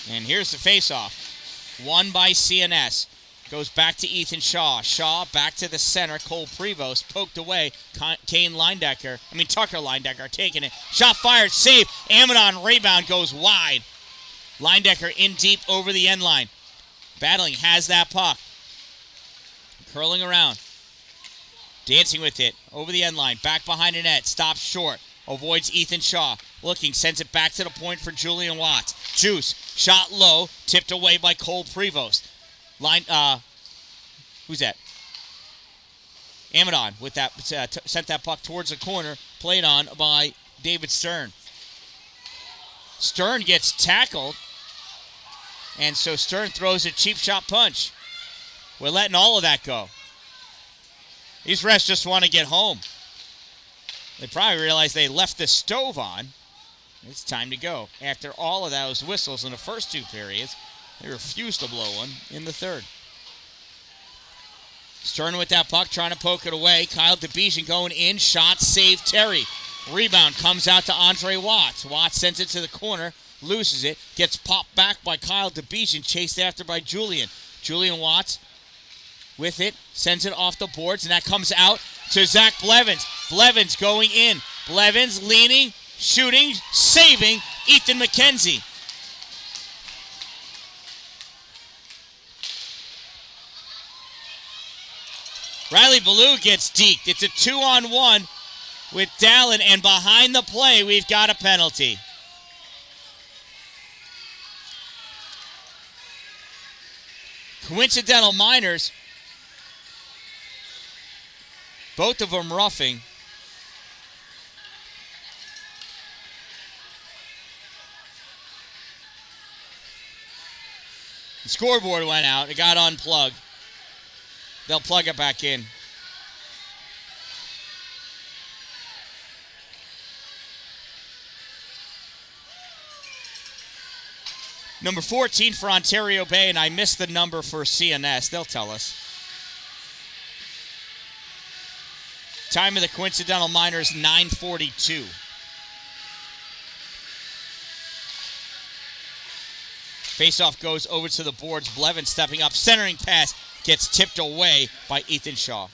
And here's the faceoff. Won by CNS. Goes back to Ethan Shaw. Shaw back to the center. Cole Prevost poked away. Tucker Lindecker taking it. Shot fired. Save. Amadon rebound goes wide. Lindecker in deep over the end line. Battling has that puck. Curling around. Dancing with it. Over the end line. Back behind the net. Stops short. Avoids Ethan Shaw. Looking. Sends it back to the point for Julian Watts. Juice. Shot low. Tipped away by Cole Prevost. Who's that? Amadon with that sent that puck towards the corner. Played on by David Stern. Stern gets tackled. And so Stern throws a cheap shot punch. We're letting all of that go. These refs just want to get home. They probably realize they left the stove on. It's time to go. After all of those whistles in the first two periods, they refused to blow one in the third. Stern with that puck, trying to poke it away. Kyle DeBejan going in. Shot, save Terry. Rebound comes out to Andre Watts. Watts sends it to the corner, loses it, gets popped back by Kyle DeBejan, chased after by Julian. Julian Watts with it, sends it off the boards, and that comes out to Zach Blevins. Blevins going in. Blevins leaning, shooting, saving Ethan McKenzie. Riley Ballou gets deked. It's a 2-on-1 with Dallin, and behind the play, we've got a penalty. Coincidental minors, both of them roughing. The scoreboard went out. It got unplugged. They'll plug it back in. Number 14 for Ontario Bay, and I missed the number for CNS. They'll tell us. Time of the coincidental minors, 9:42. Faceoff goes over to the boards. Blevin stepping up. Centering pass gets tipped away by Ethan Shaw.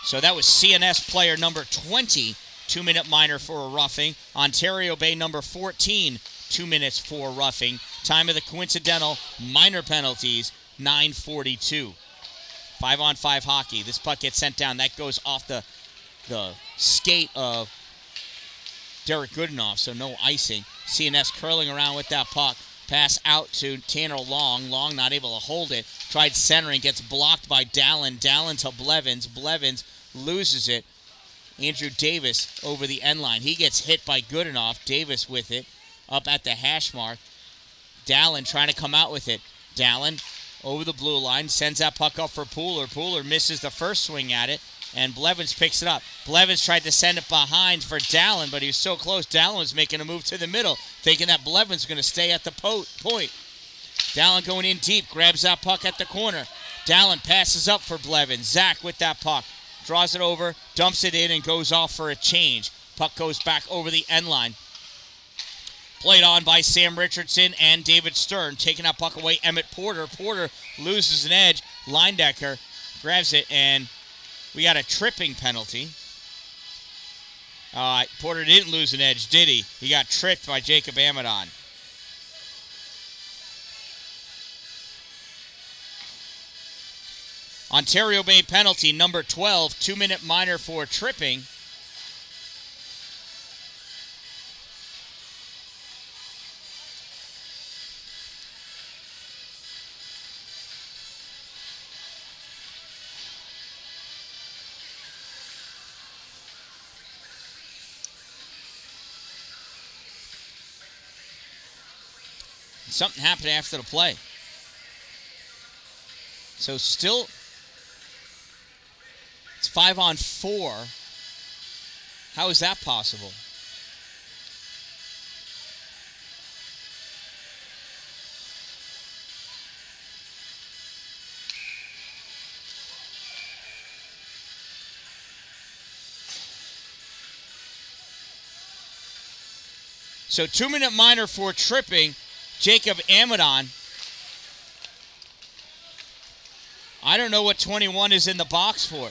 So that was CNS player number 20, 2-minute minor for a roughing. Ontario Bay number 14, 2 minutes for roughing. Time of the coincidental minor penalties, 9:42. 5-on-5 hockey. This puck gets sent down. That goes off the skate of Derek Goodenough, so no icing. CNS curling around with that puck. Pass out to Tanner Long. Long not able to hold it. Tried centering, gets blocked by Dallin. Dallin to Blevins. Blevins loses it. Andrew Davis over the end line. He gets hit by Goodenough. Davis with it up at the hash mark. Dallin trying to come out with it. Dallin over the blue line. Sends that puck up for Pooler. Pooler misses the first swing at it. And Blevins picks it up. Blevins tried to send it behind for Dallin, but he was so close. Dallin was making a move to the middle, thinking that Blevins was going to stay at the point. Dallin going in deep, grabs that puck at the corner. Dallin passes up for Blevins. Zach with that puck. Draws it over, dumps it in, and goes off for a change. Puck goes back over the end line. Played on by Sam Richardson and David Stern. Taking that puck away, Emmett Porter. Porter loses an edge. Leindecker grabs it, and we got a tripping penalty. Porter didn't lose an edge, did he? He got tripped by Jacob Amadon. Ontario Bay penalty, number 12, 2-minute minor for tripping. Something happened after the play. So still, it's 5-on-4. How is that possible? So 2-minute minor for tripping. Jacob Amadon. I don't know what 21 is in the box for.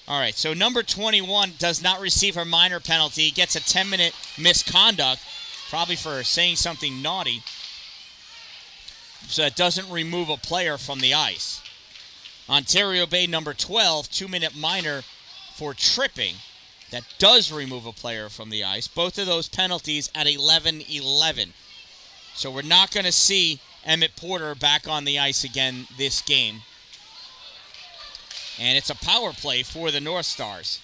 All right, so number 21 does not receive her minor penalty. He gets a 10-minute misconduct, probably for saying something naughty. So it doesn't remove a player from the ice. Ontario Bay number 12, 2-minute minor for tripping. That does remove a player from the ice. Both of those penalties at 11-11. So we're not going to see Emmett Porter back on the ice again this game. And it's a power play for the Northstars.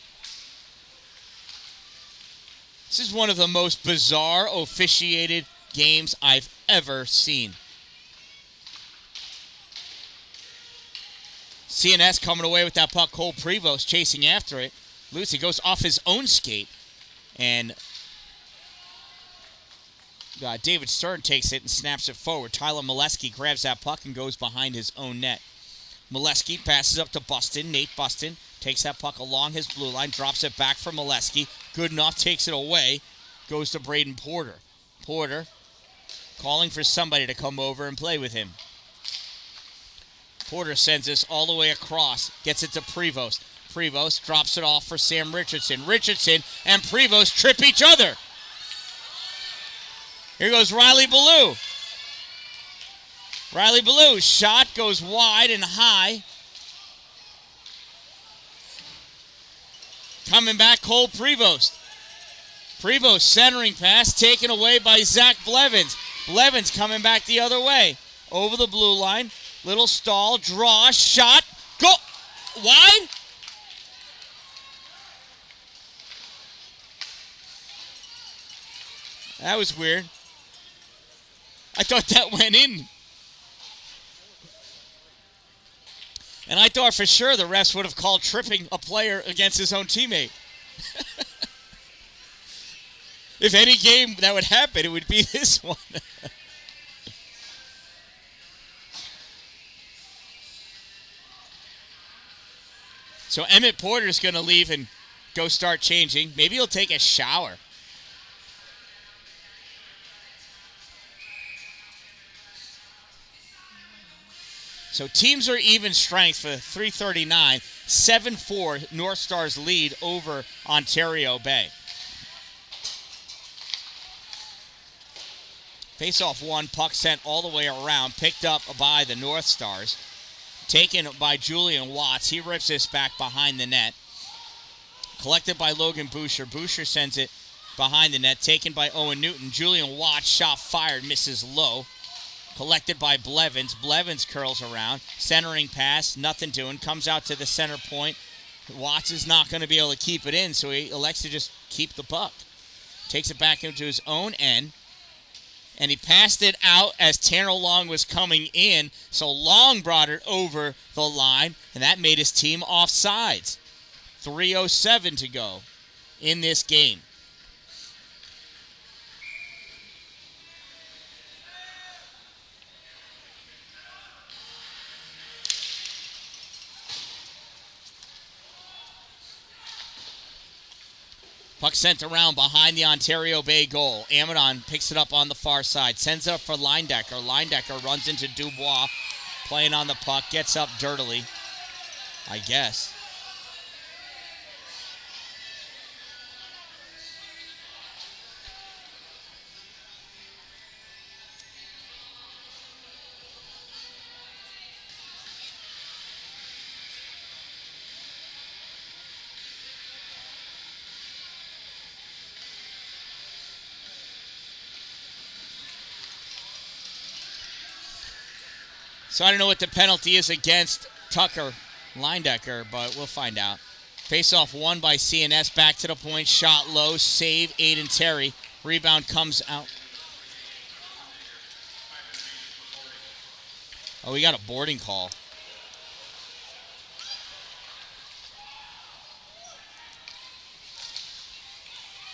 This is one of the most bizarre officiated games I've ever seen. CNS coming away with that puck. Cole Prevost chasing after it. Lucy goes off his own skate. And David Stern takes it and snaps it forward. Tyler Molesky grabs that puck and goes behind his own net. Molesky passes up to Buston. Nate Buston takes that puck along his blue line. Drops it back for Molesky. Goodenough takes it away. Goes to Braden Porter. Porter calling for somebody to come over and play with him. Porter sends this all the way across. Gets it to Prevost. Prevost drops it off for Sam Richardson. Richardson and Prevost trip each other. Here goes Riley Ballou. Riley Ballou's shot goes wide and high. Coming back, Cole Prevost. Prevost centering pass taken away by Zach Blevins. Blevins coming back the other way. Over the blue line. Little stall, draw, shot, go, wide. That was weird. I thought that went in. And I thought for sure the refs would have called tripping a player against his own teammate. If any game that would happen, it would be this one. So Emmett Porter's going to leave and go start changing. Maybe he'll take a shower. So teams are even strength for 339. 7-4 Northstars lead over Ontario Bay. Face-off one, puck sent all the way around, picked up by the Northstars. Taken by Julian Watts. He rips this back behind the net. Collected by Logan Boucher. Boucher sends it behind the net. Taken by Owen Newton. Julian Watts, shot fired, misses low. Collected by Blevins. Blevins curls around. Centering pass, nothing doing. Comes out to the center point. Watts is not going to be able to keep it in, so he elects to just keep the puck. Takes it back into his own end. And he passed it out as Tanner Long was coming in. So Long brought it over the line, and that made his team offsides. 3:07 to go in this game. Puck sent around behind the Ontario Bay goal. Amadon picks it up on the far side. Sends it up for Leindecker. Leindecker runs into Dubois. Playing on the puck. Gets up dirtily, I guess. So I don't know what the penalty is against Tucker Leindecker, but we'll find out. Face-off won by CNS. Back to the point. Shot low. Save Aiden Terry. Rebound comes out. Oh, we got a boarding call.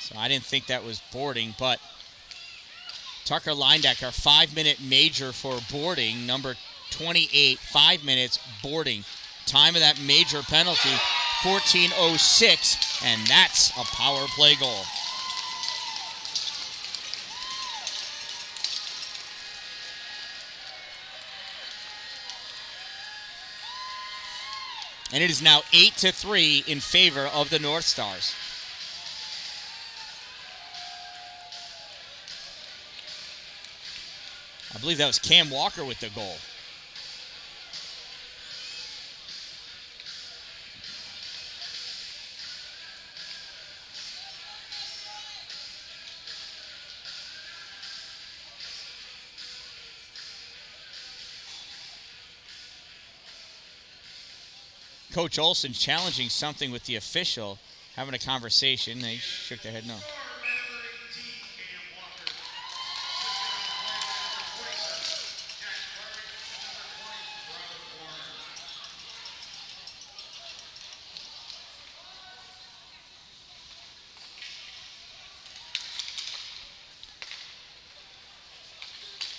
So I didn't think that was boarding, but Tucker Leindecker, 5-minute major for boarding. Number 28, 5 minutes boarding. Time of that major penalty, 14:06, and that's a power play goal. And it is now 8-3 in favor of the Northstars. I believe that was Cam Walker with the goal. Coach Olson challenging something with the official, having a conversation. They shook their head no.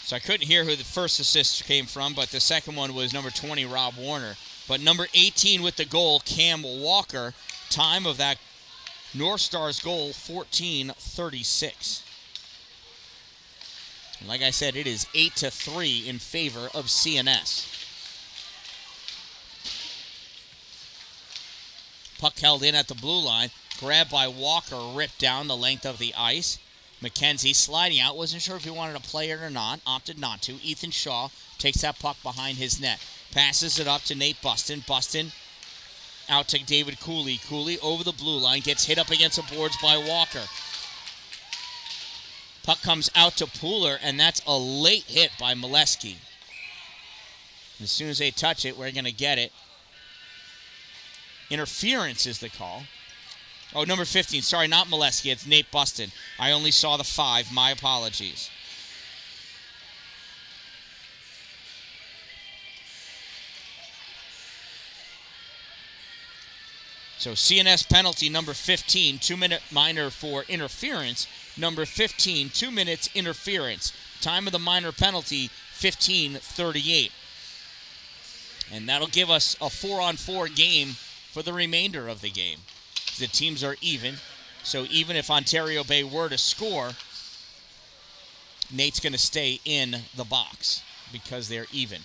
So I couldn't hear who the first assist came from, but the second one was number 20, Rob Warner. But number 18 with the goal, Cam Walker. Time of that Northstars goal, 14:36. And like I said, it is 8-3 in favor of CNS. Puck held in at the blue line. Grabbed by Walker, ripped down the length of the ice. McKenzie sliding out. Wasn't sure if he wanted to play it or not. Opted not to. Ethan Shaw takes that puck behind his net. Passes it up to Nate Buston. Buston out to David Cooley. Cooley over the blue line. Gets hit up against the boards by Walker. Puck comes out to Pooler, and that's a late hit by Molesky. As soon as they touch it, we're going to get it. Interference is the call. Oh, number 15. Sorry, not Molesky. It's Nate Buston. I only saw the 5. My apologies. So CNS penalty number 15, 2-minute minor for interference. Number 15, 2 minutes interference. Time of the minor penalty, 15:38. And that'll give us a 4-on-4 game for the remainder of the game. The teams are even. So even if Ontario Bay were to score, Nate's going to stay in the box because they're even.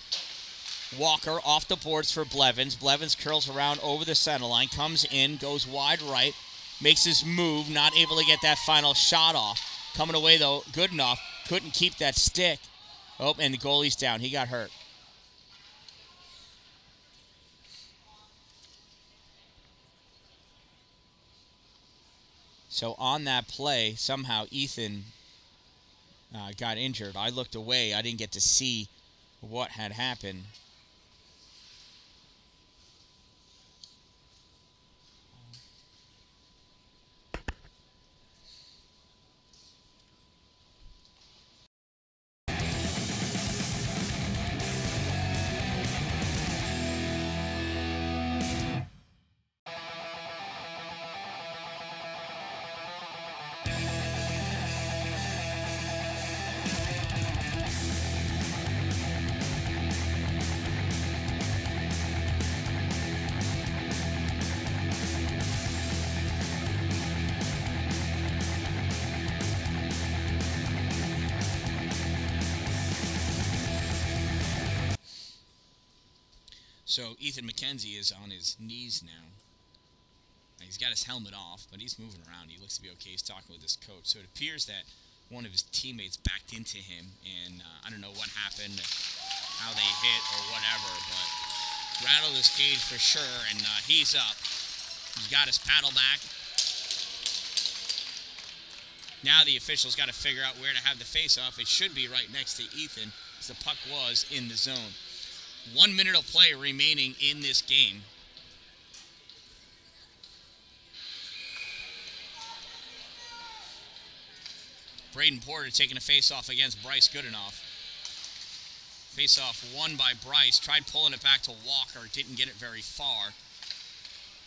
Walker off the boards for Blevins. Blevins curls around over the center line, comes in, goes wide right, makes his move, not able to get that final shot off. Coming away, though, good enough couldn't keep that stick. Oh, and the goalie's down. He got hurt. So on that play, somehow Ethan got injured. I looked away. I didn't get to see what had happened. So Ethan McKenzie is on his knees now. He's got his helmet off, but he's moving around. He looks to be okay. He's talking with his coach. So it appears that one of his teammates backed into him, and I don't know what happened, how they hit or whatever, but rattled his cage for sure, and he's up. He's got his paddle back. Now the officials got to figure out where to have the face-off. It should be right next to Ethan, as the puck was in the zone. 1 minute of play remaining in this game. Braden Porter taking a face-off against Bryce Goodenough. Face-off won by Bryce. Tried pulling it back to Walker. Didn't get it very far.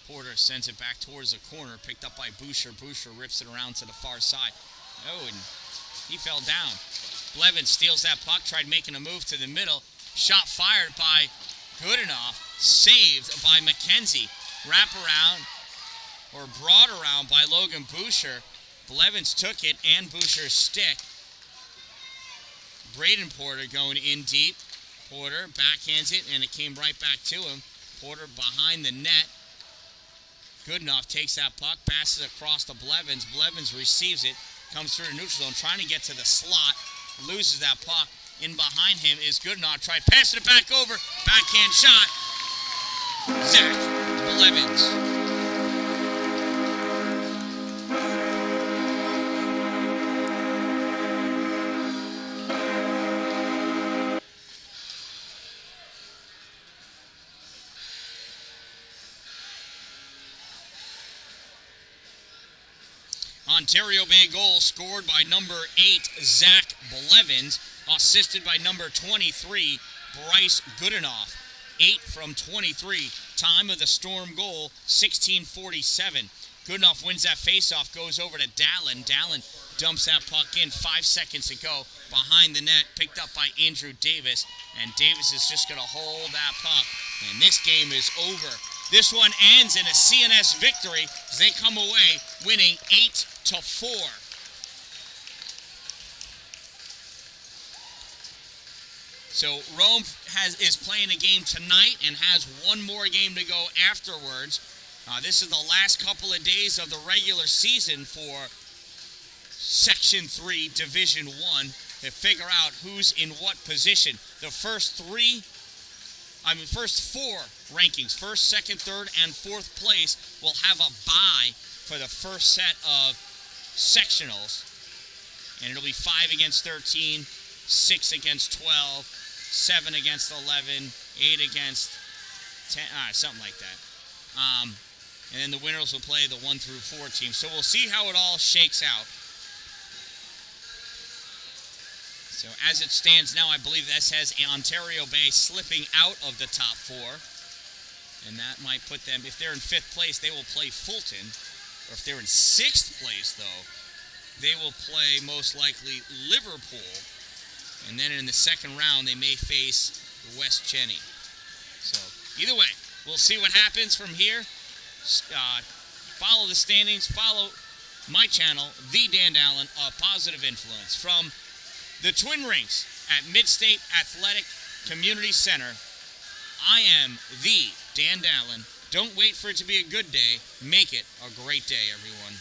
Porter sends it back towards the corner. Picked up by Boucher. Boucher rips it around to the far side. Oh, and he fell down. Blevins steals that puck. Tried making a move to the middle. Shot fired by Goodenough. Saved by McKenzie. Wrap around, or brought around by Logan Boucher. Blevins took it and Boucher's stick. Braden Porter going in deep. Porter backhands it, and it came right back to him. Porter behind the net. Goodenough takes that puck, passes across to Blevins. Blevins receives it, comes through the neutral zone, trying to get to the slot. Loses that puck. In behind him is Goodenough. Tried passing it back over. Backhand shot. Zach Blevins. Ontario Bay goal scored by number 8, Zach Blevins, assisted by number 23, Bryce Goodenough. 8 from 23. Time of the Storm goal, 16:47. Goodenough wins that faceoff, goes over to Dallin. Dallin dumps that puck in 5 seconds ago behind the net, picked up by Andrew Davis, and Davis is just going to hold that puck, and this game is over. This one ends in a CNS victory as they come away winning 8-4. So Rome is playing a game tonight and has one more game to go afterwards. This is the last couple of days of the regular season for Section 3, Division 1, to figure out who's in what position. The first four rankings, first, second, third, and fourth place, will have a bye for the first set of sectionals. And it'll be 5 against 13, 6 against 12, 7 against 11, 8 against 10, something like that. And then the winners will play the 1 through 4 teams. So we'll see how it all shakes out. So as it stands now, I believe this has Ontario Bay slipping out of the top 4. And that might put them, if they're in 5th place, they will play Fulton. Or if they're in 6th place, though, they will play most likely Liverpool. And then in the second round, they may face West Cheney. So either way, we'll see what happens from here. Follow the standings. Follow my channel, The Dan Dallin, A Positive Influence. From the Twin Rinks at Midstate Athletic Community Center, I am The Dan Dallin. Don't wait for it to be a good day. Make it a great day, everyone.